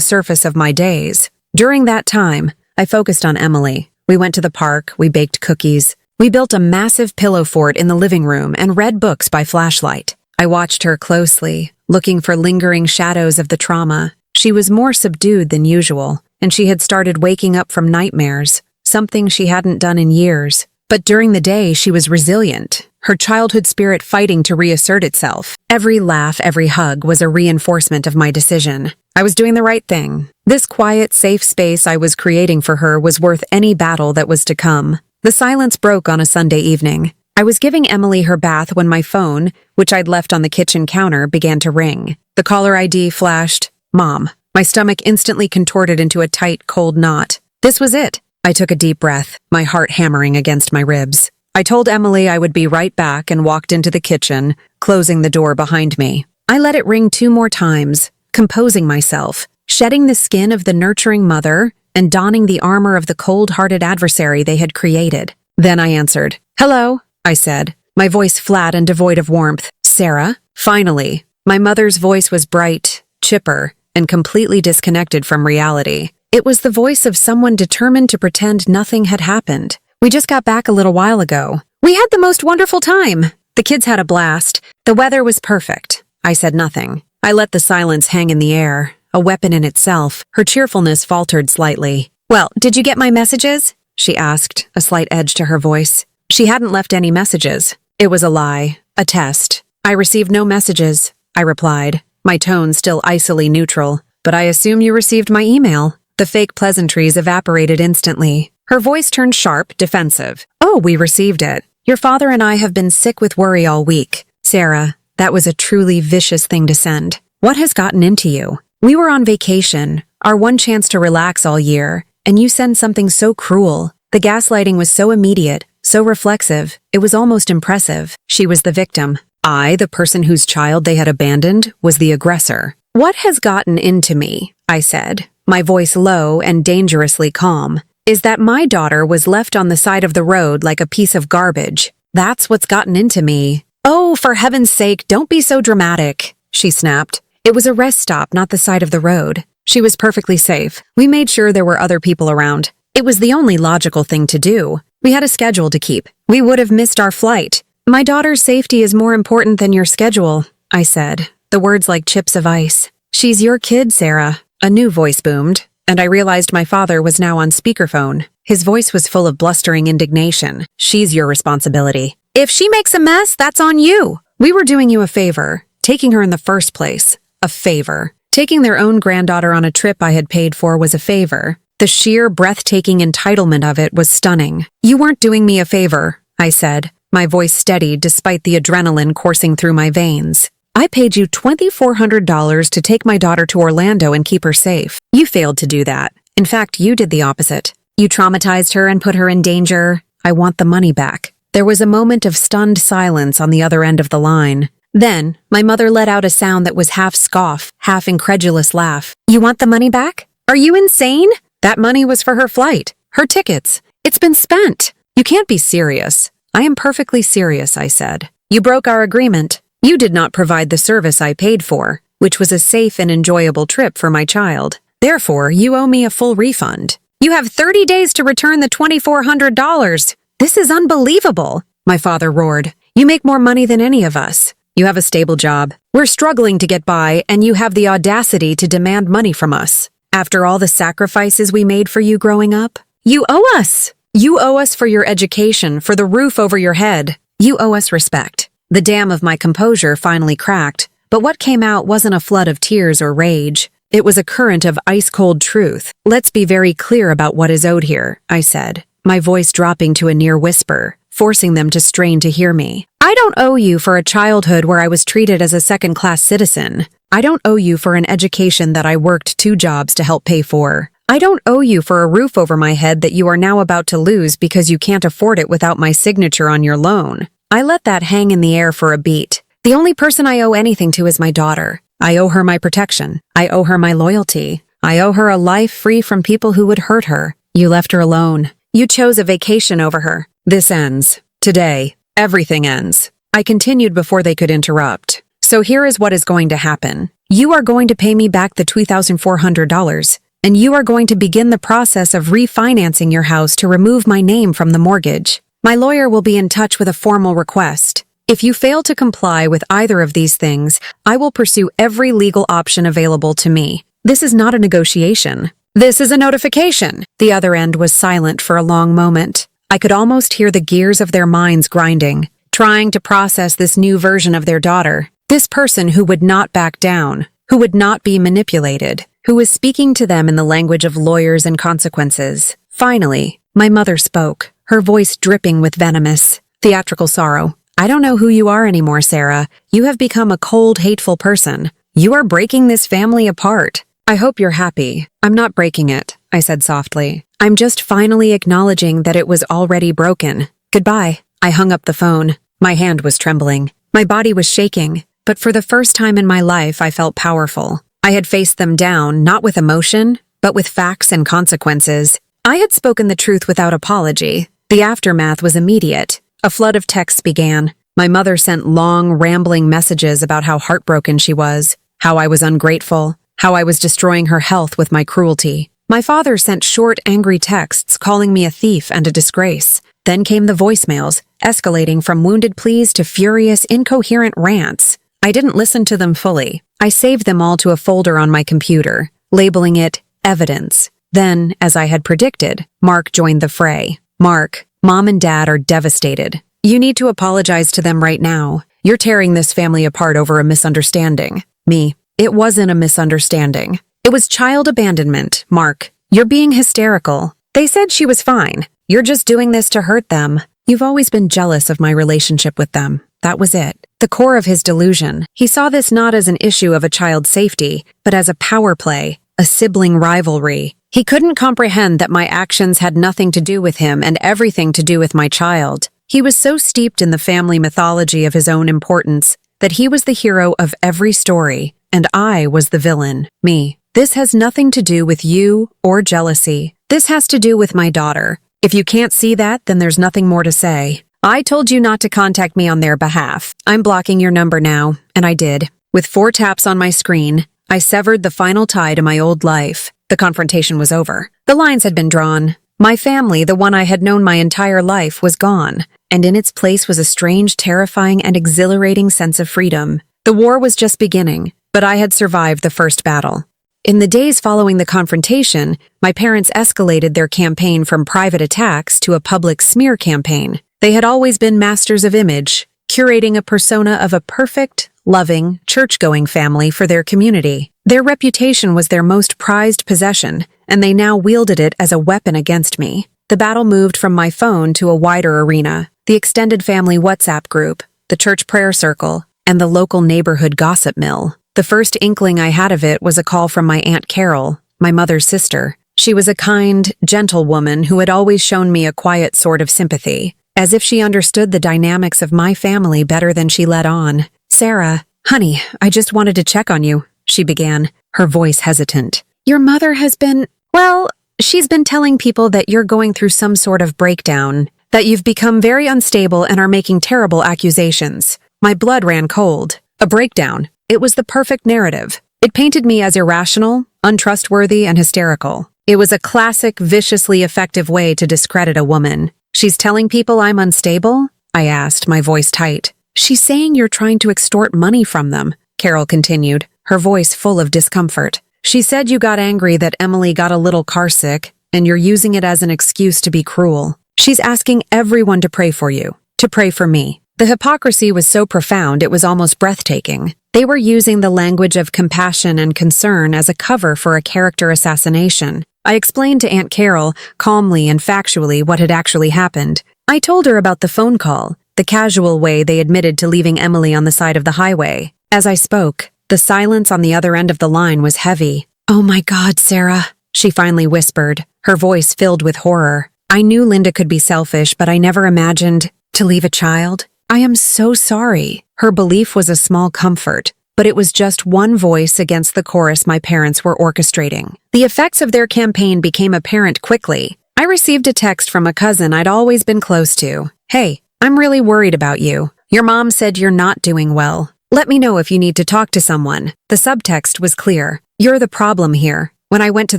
surface of my days. During that time, I focused on Emily. We went to the park, we baked cookies. We built a massive pillow fort in the living room and read books by flashlight. I watched her closely, looking for lingering shadows of the trauma. She was more subdued than usual, and she had started waking up from nightmares, something she hadn't done in years. But during the day, she was resilient, her childhood spirit fighting to reassert itself. Every laugh, every hug was a reinforcement of my decision. I was doing the right thing. This quiet, safe space I was creating for her was worth any battle that was to come. The silence broke on a Sunday evening. I was giving Emily her bath when my phone, which I'd left on the kitchen counter, began to ring. The caller ID flashed, Mom. My stomach instantly contorted into a tight, cold knot. This was it. I took a deep breath, my heart hammering against my ribs. I told Emily I would be right back and walked into the kitchen, closing the door behind me. I let it ring 2 more times, composing myself, shedding the skin of the nurturing mother and donning the armor of the cold-hearted adversary they had created. Then I answered. Hello, I said, my voice flat and devoid of warmth. Sarah? Finally. My mother's voice was bright, chipper, and completely disconnected from reality. It was the voice of someone determined to pretend nothing had happened. We just got back a little while ago. We had the most wonderful time. The kids had a blast. The weather was perfect. I said nothing. I let the silence hang in the air, a weapon in itself. Her cheerfulness faltered slightly. Well, did you get my messages? she asked, a slight edge to her voice. She hadn't left any messages. It was a lie, a test. I received no messages, I replied, my tone still icily neutral. But I assume you received my email. The fake pleasantries evaporated instantly. Her voice turned sharp, defensive. Oh, we received it. Your father and I have been sick with worry all week. Sarah, that was a truly vicious thing to send. What has gotten into you? We were on vacation, our one chance to relax all year, and you send something so cruel. The gaslighting was so immediate, so reflexive, it was almost impressive. She was the victim. I, the person whose child they had abandoned, was the aggressor. What has gotten into me, I said, my voice low and dangerously calm, is that my daughter was left on the side of the road like a piece of garbage. That's what's gotten into me. Oh, for heaven's sake, don't be so dramatic, she snapped. It was a rest stop, not the side of the road. She was perfectly safe. We made sure there were other people around. It was the only logical thing to do. We had a schedule to keep. We would have missed our flight. My daughter's safety is more important than your schedule, I said, the words like chips of ice. She's your kid, Sarah. A new voice boomed, and I realized my father was now on speakerphone. His voice was full of blustering indignation. She's your responsibility. If she makes a mess, that's on you. We were doing you a favor, taking her in the first place. A favor. Taking their own granddaughter on a trip I had paid for was a favor. The sheer, breathtaking entitlement of it was stunning. You weren't doing me a favor, I said, my voice steady despite the adrenaline coursing through my veins. I paid you $2,400 to take my daughter to Orlando and keep her safe. You failed to do that. In fact, you did the opposite. You traumatized her and put her in danger. I want the money back. There was a moment of stunned silence on the other end of the line. Then, my mother let out a sound that was half scoff, half incredulous laugh. You want the money back? Are you insane? That money was for her flight, her tickets. It's been spent. You can't be serious. I am perfectly serious, I said. You broke our agreement. You did not provide the service I paid for, which was a safe and enjoyable trip for my child. Therefore, you owe me a full refund. You have 30 days to return the $2,400. This is unbelievable, my father roared. You make more money than any of us. You have a stable job. We're struggling to get by, and you have the audacity to demand money from us. After all the sacrifices we made for you growing up, you owe us. You owe us for your education, for the roof over your head. You owe us respect. The dam of my composure finally cracked, but what came out wasn't a flood of tears or rage. It was a current of ice-cold truth. Let's be very clear about what is owed here, I said, my voice dropping to a near whisper, forcing them to strain to hear me. I don't owe you for a childhood where I was treated as a second-class citizen. I don't owe you for an education that I worked 2 jobs to help pay for. I don't owe you for a roof over my head that you are now about to lose because you can't afford it without my signature on your loan. I let that hang in the air for a beat. The only person I owe anything to is my daughter. I owe her my protection. I owe her my loyalty. I owe her a life free from people who would hurt her. You left her alone. You chose a vacation over her. This ends. Today, everything ends. I continued before they could interrupt. So here is what is going to happen. You are going to pay me back the $2,400, and you are going to begin the process of refinancing your house to remove my name from the mortgage. My lawyer will be in touch with a formal request. If you fail to comply with either of these things, I will pursue every legal option available to me. This is not a negotiation. This is a notification. The other end was silent for a long moment. I could almost hear the gears of their minds grinding, trying to process this new version of their daughter. This person who would not back down, who would not be manipulated, who was speaking to them in the language of lawyers and consequences. Finally, my mother spoke, her voice dripping with venomous, theatrical sorrow. I don't know who you are anymore, Sarah. You have become a cold, hateful person. You are breaking this family apart. I hope you're happy. I'm not breaking it, I said softly. I'm just finally acknowledging that it was already broken. Goodbye. I hung up the phone. My hand was trembling. My body was shaking. But for the first time in my life, I felt powerful. I had faced them down, not with emotion, but with facts and consequences. I had spoken the truth without apology. The aftermath was immediate. A flood of texts began. My mother sent long, rambling messages about how heartbroken she was, how I was ungrateful, how I was destroying her health with my cruelty. My father sent short, angry texts calling me a thief and a disgrace. Then came the voicemails, escalating from wounded pleas to furious, incoherent rants. I didn't listen to them fully. I saved them all to a folder on my computer, labeling it evidence. Then, as I had predicted, Mark joined the fray. Mark, Mom and Dad are devastated. You need to apologize to them right now. You're tearing this family apart over a misunderstanding. Me. It wasn't a misunderstanding. It was child abandonment, Mark. You're being hysterical. They said she was fine. You're just doing this to hurt them. You've always been jealous of my relationship with them. That was it. The core of his delusion. He saw this not as an issue of a child's safety, but as a power play, a sibling rivalry. He couldn't comprehend that my actions had nothing to do with him and everything to do with my child. He was so steeped in the family mythology of his own importance that he was the hero of every story, and I was the villain, me. This has nothing to do with you or jealousy. This has to do with my daughter. If you can't see that, then there's nothing more to say. I told you not to contact me on their behalf. I'm blocking your number now, and I did. With 4 taps on my screen, I severed the final tie to my old life. The confrontation was over. The lines had been drawn. My family, the one I had known my entire life, was gone, and in its place was a strange, terrifying, and exhilarating sense of freedom. The war was just beginning, but I had survived the first battle. In the days following the confrontation, my parents escalated their campaign from private attacks to a public smear campaign. They had always been masters of image, curating a persona of a perfect, loving, church-going family for their community. Their reputation was their most prized possession, and they now wielded it as a weapon against me. The battle moved from my phone to a wider arena, the extended family WhatsApp group, the church prayer circle, and the local neighborhood gossip mill. The first inkling I had of it was a call from my Aunt Carol, my mother's sister. She was a kind, gentle woman who had always shown me a quiet sort of sympathy, as if she understood the dynamics of my family better than she let on. "Sarah, honey, I just wanted to check on you," she began, her voice hesitant. "Your mother has been, well, she's been telling people that you're going through some sort of breakdown, that you've become very unstable and are making terrible accusations." My blood ran cold. A breakdown. It was the perfect narrative. It painted me as irrational, untrustworthy, and hysterical. It was a classic, viciously effective way to discredit a woman. "She's telling people I'm unstable?" I asked, my voice tight. "She's saying you're trying to extort money from them," Carol continued, her voice full of discomfort. "She said you got angry that Emily got a little carsick, and you're using it as an excuse to be cruel. She's asking everyone to pray for you, to pray for me." The hypocrisy was so profound it was almost breathtaking. They were using the language of compassion and concern as a cover for a character assassination. I explained to Aunt Carol, calmly and factually, what had actually happened. I told her about the phone call, the casual way they admitted to leaving Emily on the side of the highway. As I spoke, the silence on the other end of the line was heavy. "Oh my God, Sarah," she finally whispered, her voice filled with horror. "I knew Linda could be selfish, but I never imagined to leave a child. I am so sorry." Her belief was a small comfort, but it was just one voice against the chorus my parents were orchestrating. The effects of their campaign became apparent quickly. I received a text from a cousin I'd always been close to. "Hey, I'm really worried about you. Your mom said you're not doing well. Let me know if you need to talk to someone." The subtext was clear. "You're the problem here. When I went to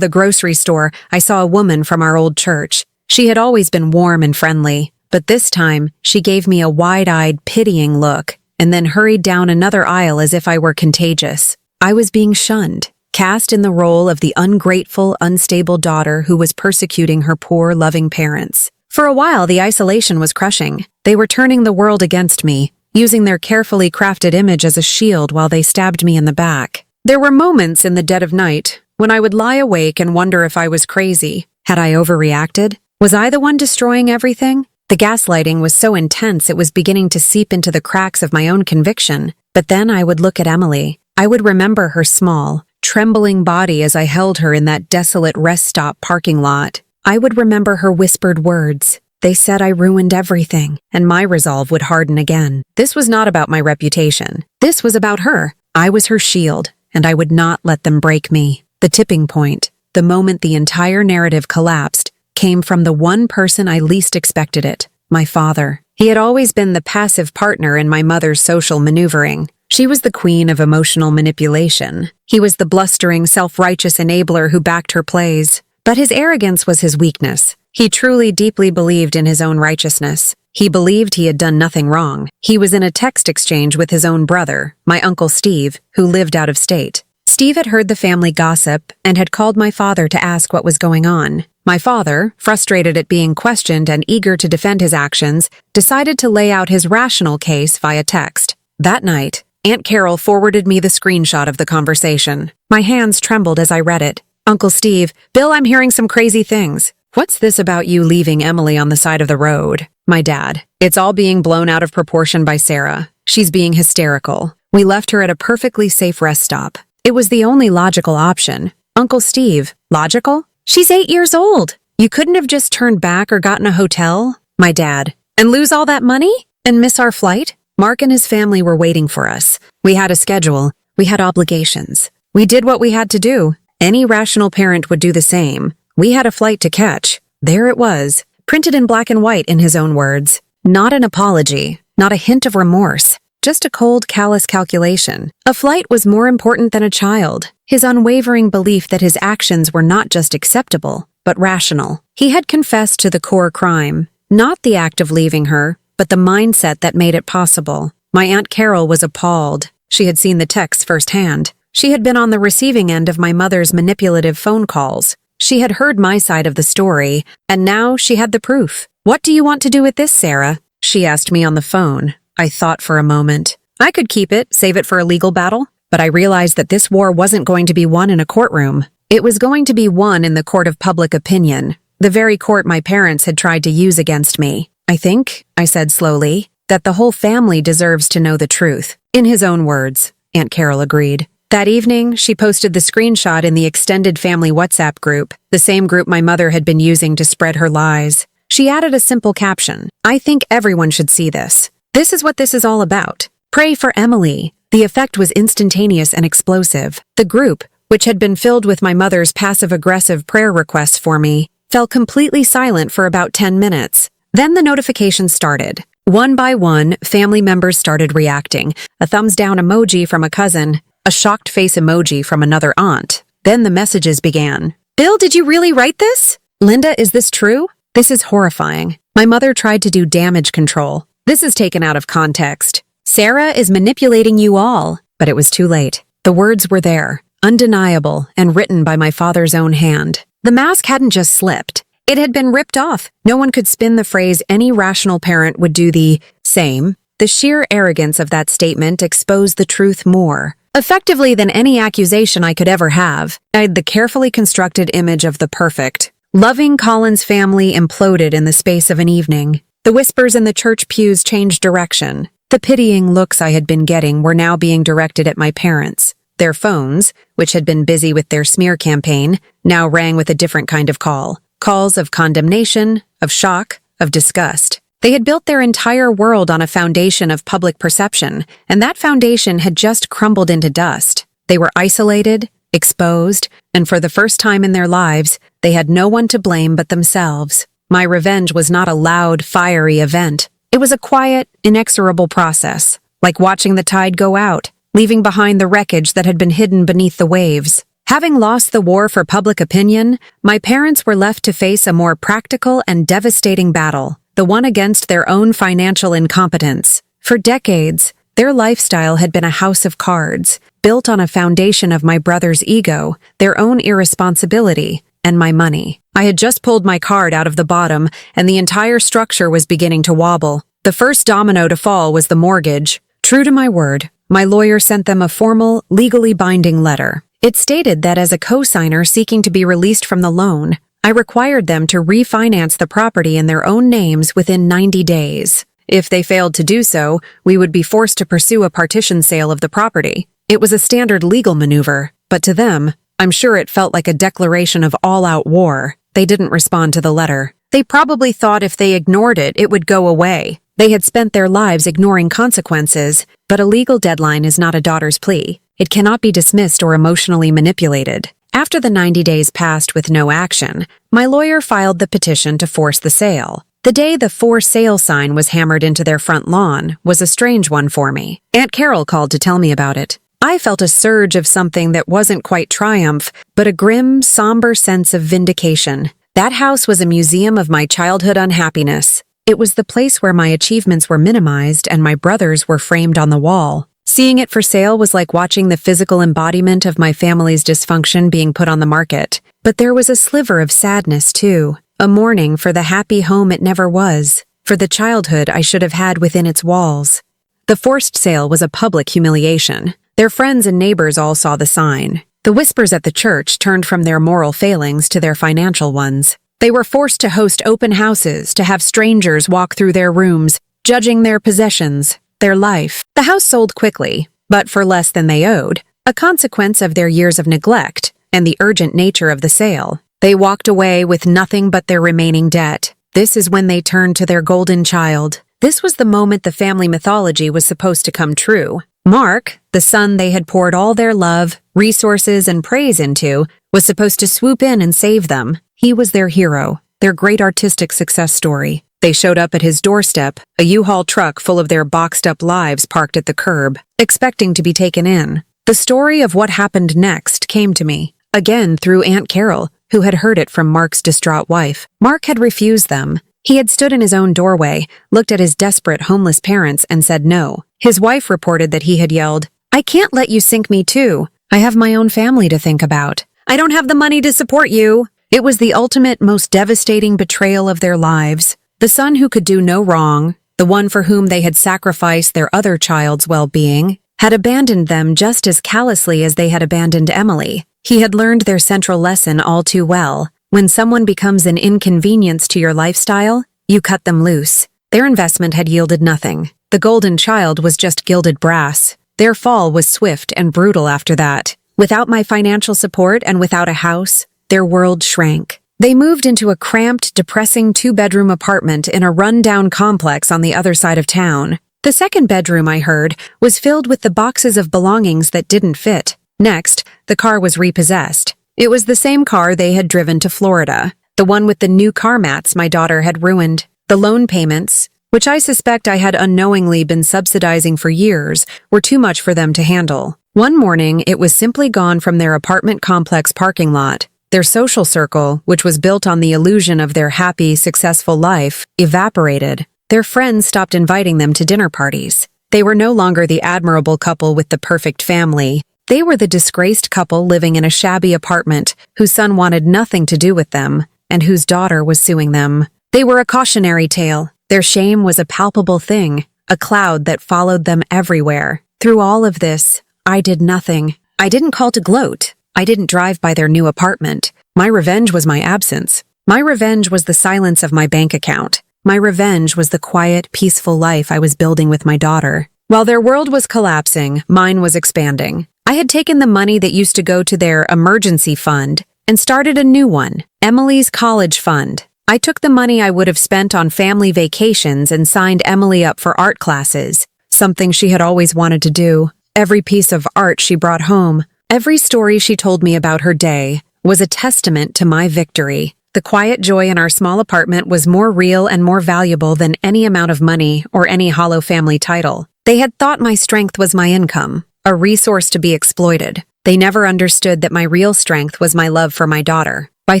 the grocery store, I saw a woman from our old church. She had always been warm and friendly, but this time she gave me a wide-eyed, pitying look, and then hurried down another aisle as if I were contagious. I was being shunned, cast in the role of the ungrateful, unstable daughter who was persecuting her poor, loving parents. For a while, the isolation was crushing. They were turning the world against me, using their carefully crafted image as a shield while they stabbed me in the back. There were moments in the dead of night when I would lie awake and wonder if I was crazy. Had I overreacted? Was I the one destroying everything? The gaslighting was so intense it was beginning to seep into the cracks of my own conviction. But then I would look at Emily. I would remember her small, trembling body as I held her in that desolate rest stop parking lot. I would remember her whispered words. They said I ruined everything, and my resolve would harden again. This was not about my reputation. This was about her. I was her shield, and I would not let them break me. The tipping point, the moment the entire narrative collapsed, came from the one person I least expected it, my father. He had always been the passive partner in my mother's social maneuvering. She was the queen of emotional manipulation. He was the blustering, self-righteous enabler who backed her plays. But his arrogance was his weakness. He truly deeply believed in his own righteousness. He believed he had done nothing wrong. He was in a text exchange with his own brother, my Uncle Steve, who lived out of state. Steve had heard the family gossip and had called my father to ask what was going on. My father, frustrated at being questioned and eager to defend his actions, decided to lay out his rational case via text. That night, Aunt Carol forwarded me the screenshot of the conversation. My hands trembled as I read it. "Uncle Steve, Bill, I'm hearing some crazy things. What's this about you leaving Emily on the side of the road?" My dad. "It's all being blown out of proportion by Sarah. She's being hysterical. We left her at a perfectly safe rest stop. It was the only logical option." "Uncle Steve, logical? She's 8 years old. You couldn't have just turned back or gotten a hotel?" My dad. "And lose all that money? And miss our flight?" Mark and his family were waiting for us. We had a schedule. We had obligations. We did what we had to do. Any rational parent would do the same. We had a flight to catch. There it was, printed in black and white in his own words. Not an apology, not a hint of remorse, just a cold, callous calculation. A flight was more important than a child. His unwavering belief that his actions were not just acceptable, but rational. He had confessed to the core crime, not the act of leaving her, but the mindset that made it possible. My Aunt Carol was appalled. She had seen the texts firsthand. She had been on the receiving end of my mother's manipulative phone calls. She had heard my side of the story, and now she had the proof. "What do you want to do with this, Sarah?" she asked me on the phone. I thought for a moment. I could keep it, save it for a legal battle, but I realized that this war wasn't going to be won in a courtroom. It was going to be won in the court of public opinion, the very court my parents had tried to use against me. "I think," I said slowly, "that the whole family deserves to know the truth." In his own words, Aunt Carol agreed. That evening, she posted the screenshot in the extended family WhatsApp group, the same group my mother had been using to spread her lies. She added a simple caption. "I think everyone should see this. This is what this is all about. Pray for Emily." The effect was instantaneous and explosive. The group, which had been filled with my mother's passive-aggressive prayer requests for me, fell completely silent for about 10 minutes. Then the notifications started. One by one, family members started reacting. A thumbs-down emoji from a cousin, a shocked face emoji from another aunt. Then the messages began. "Bill, did you really write this? Linda, is this true? This is horrifying. My mother tried to do damage control. This is taken out of context. Sarah is manipulating you all." But it was too late. The words were there, undeniable, and written by my father's own hand. The mask hadn't just slipped. It had been ripped off. No one could spin the phrase any rational parent would do the same. The sheer arrogance of that statement exposed the truth more effectively than any accusation I could ever have. I had the carefully constructed image of the perfect, loving Collins family imploded in the space of an evening. The whispers in the church pews changed direction. The pitying looks I had been getting were now being directed at my parents. Their phones, which had been busy with their smear campaign, now rang with a different kind of call. Calls of condemnation, of shock, of disgust. They had built their entire world on a foundation of public perception, and that foundation had just crumbled into dust. They were isolated, exposed, and for the first time in their lives, they had no one to blame but themselves. My revenge was not a loud, fiery event. It was a quiet, inexorable process, like watching the tide go out, leaving behind the wreckage that had been hidden beneath the waves. Having lost the war for public opinion, my parents were left to face a more practical and devastating battle, the one against their own financial incompetence. For decades, their lifestyle had been a house of cards, built on a foundation of my brother's ego, their own irresponsibility, and my money. I had just pulled my card out of the bottom, and the entire structure was beginning to wobble. The first domino to fall was the mortgage. True to my word, my lawyer sent them a formal, legally binding letter. It stated that as a co-signer seeking to be released from the loan, I required them to refinance the property in their own names within 90 days. If they failed to do so, we would be forced to pursue a partition sale of the property. It was a standard legal maneuver, but to them, I'm sure it felt like a declaration of all-out war. They didn't respond to the letter. They probably thought if they ignored it, it would go away. They had spent their lives ignoring consequences, but a legal deadline is not a daughter's plea. It cannot be dismissed or emotionally manipulated. After the 90 days passed with no action, my lawyer filed the petition to force the sale. The day the for sale sign was hammered into their front lawn was a strange one for me. Aunt Carol called to tell me about it. I felt a surge of something that wasn't quite triumph, but a grim, somber sense of vindication. That house was a museum of my childhood unhappiness. It was the place where my achievements were minimized and my brothers were framed on the wall. Seeing it for sale was like watching the physical embodiment of my family's dysfunction being put on the market. But there was a sliver of sadness, too. A mourning for the happy home it never was, for the childhood I should have had within its walls. The forced sale was a public humiliation. Their friends and neighbors all saw the sign. The whispers at the church turned from their moral failings to their financial ones. They were forced to host open houses, to have strangers walk through their rooms, judging their possessions, their life. The house sold quickly, but for less than they owed, a consequence of their years of neglect and the urgent nature of the sale. They walked away with nothing but their remaining debt. This is when they turned to their golden child. This was the moment the family mythology was supposed to come true. Mark, the son they had poured all their love, resources, and praise into, was supposed to swoop in and save them. He was their hero, their great artistic success story. They showed up at his doorstep, a U-Haul truck full of their boxed-up lives parked at the curb, expecting to be taken in. The story of what happened next came to me, again through Aunt Carol, who had heard it from Mark's distraught wife. Mark had refused them. He had stood in his own doorway, looked at his desperate homeless parents, and said no. His wife reported that he had yelled, "I can't let you sink me too. I have my own family to think about. I don't have the money to support you." It was the ultimate, most devastating betrayal of their lives. The son who could do no wrong, the one for whom they had sacrificed their other child's well-being, had abandoned them just as callously as they had abandoned Emily. He had learned their central lesson all too well. When someone becomes an inconvenience to your lifestyle, you cut them loose. Their investment had yielded nothing. The golden child was just gilded brass. Their fall was swift and brutal after that. Without my financial support and without a house, their world shrank. They moved into a cramped, depressing 2-bedroom apartment in a run-down complex on the other side of town. The second bedroom, I heard, was filled with the boxes of belongings that didn't fit. Next, the car was repossessed. It was the same car they had driven to Florida, the one with the new car mats my daughter had ruined. The loan payments, which I suspect I had unknowingly been subsidizing for years, were too much for them to handle. One morning, it was simply gone from their apartment complex parking lot. Their social circle, which was built on the illusion of their happy, successful life, evaporated. Their friends stopped inviting them to dinner parties. They were no longer the admirable couple with the perfect family. They were the disgraced couple living in a shabby apartment whose son wanted nothing to do with them and whose daughter was suing them. They were a cautionary tale. Their shame was a palpable thing, a cloud that followed them everywhere. Through all of this, I did nothing. I didn't call to gloat. I didn't drive by their new apartment. My revenge was my absence. My revenge was the silence of my bank account. My revenge was the quiet, peaceful life I was building with my daughter. While their world was collapsing, mine was expanding. I had taken the money that used to go to their emergency fund and started a new one, Emily's college fund. I took the money I would have spent on family vacations and signed Emily up for art classes, something she had always wanted to do. Every piece of art she brought home, every story she told me about her day, was a testament to my victory. The quiet joy in our small apartment was more real and more valuable than any amount of money or any hollow family title. They had thought my strength was my income, a resource to be exploited. They never understood that my real strength was my love for my daughter. By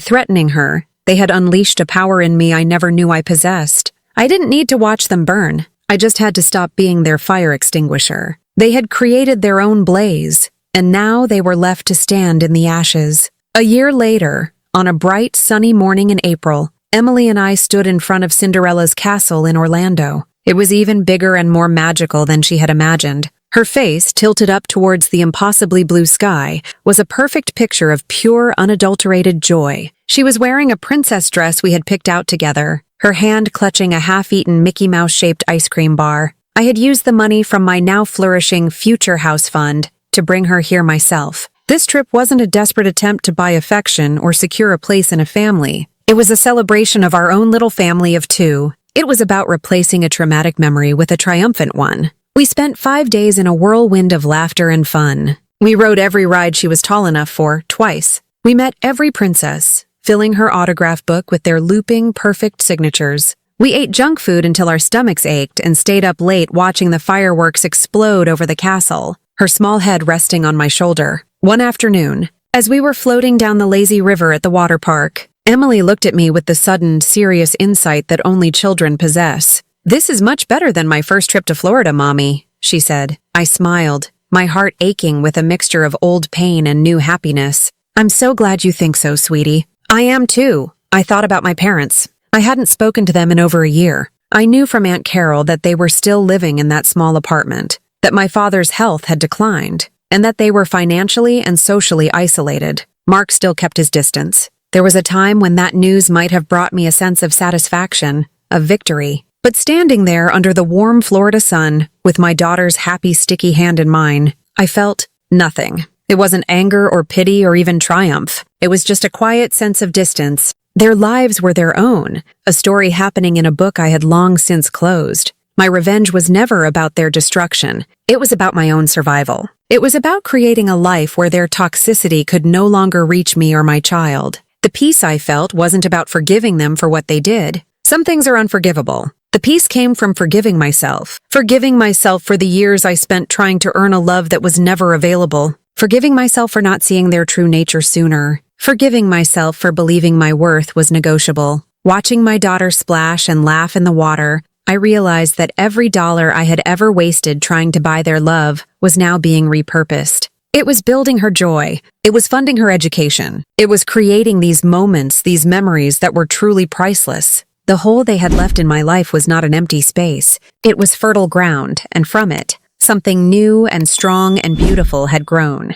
threatening her, they had unleashed a power in me I never knew I possessed. I didn't need to watch them burn. I just had to stop being their fire extinguisher. They had created their own blaze, and now they were left to stand in the ashes. A year later, on a bright, sunny morning in April, Emily and I stood in front of Cinderella's castle in Orlando. It was even bigger and more magical than she had imagined. Her face, tilted up towards the impossibly blue sky, was a perfect picture of pure, unadulterated joy. She was wearing a princess dress we had picked out together, her hand clutching a half-eaten Mickey Mouse-shaped ice cream bar. I had used the money from my now flourishing future house fund to bring her here myself. This trip wasn't a desperate attempt to buy affection or secure a place in a family. It was a celebration of our own little family of 2. It was about replacing a traumatic memory with a triumphant one. We spent 5 days in a whirlwind of laughter and fun. We rode every ride she was tall enough for, twice. We met every princess, filling her autograph book with their looping, perfect signatures. We ate junk food until our stomachs ached and stayed up late watching the fireworks explode over the castle, her small head resting on my shoulder. One afternoon, as we were floating down the lazy river at the water park, Emily looked at me with the sudden, serious insight that only children possess. "This is much better than my first trip to Florida, Mommy," she said. I smiled, my heart aching with a mixture of old pain and new happiness. I'm so glad you think so, sweetie. I am too. I thought about my parents. I hadn't spoken to them in over a year. I knew from Aunt Carol that they were still living in that small apartment, that my father's health had declined, and that they were financially and socially isolated. Mark still kept his distance. There was a time when that news might have brought me a sense of satisfaction, of victory. But standing there under the warm Florida sun, with my daughter's happy, sticky hand in mine, I felt nothing. It wasn't anger or pity or even triumph. It was just a quiet sense of distance. Their lives were their own, a story happening in a book I had long since closed. My revenge was never about their destruction. It was about my own survival. It was about creating a life where their toxicity could no longer reach me or my child. The peace I felt wasn't about forgiving them for what they did. Some things are unforgivable. The peace came from forgiving myself for the years I spent trying to earn a love that was never available, forgiving myself for not seeing their true nature sooner, forgiving myself for believing my worth was negotiable. Watching my daughter splash and laugh in the water, I realized that every dollar I had ever wasted trying to buy their love was now being repurposed. It was building her joy. It was funding her education. It was creating these moments, these memories that were truly priceless. The hole they had left in my life was not an empty space. It was fertile ground, and from it, something new and strong and beautiful had grown.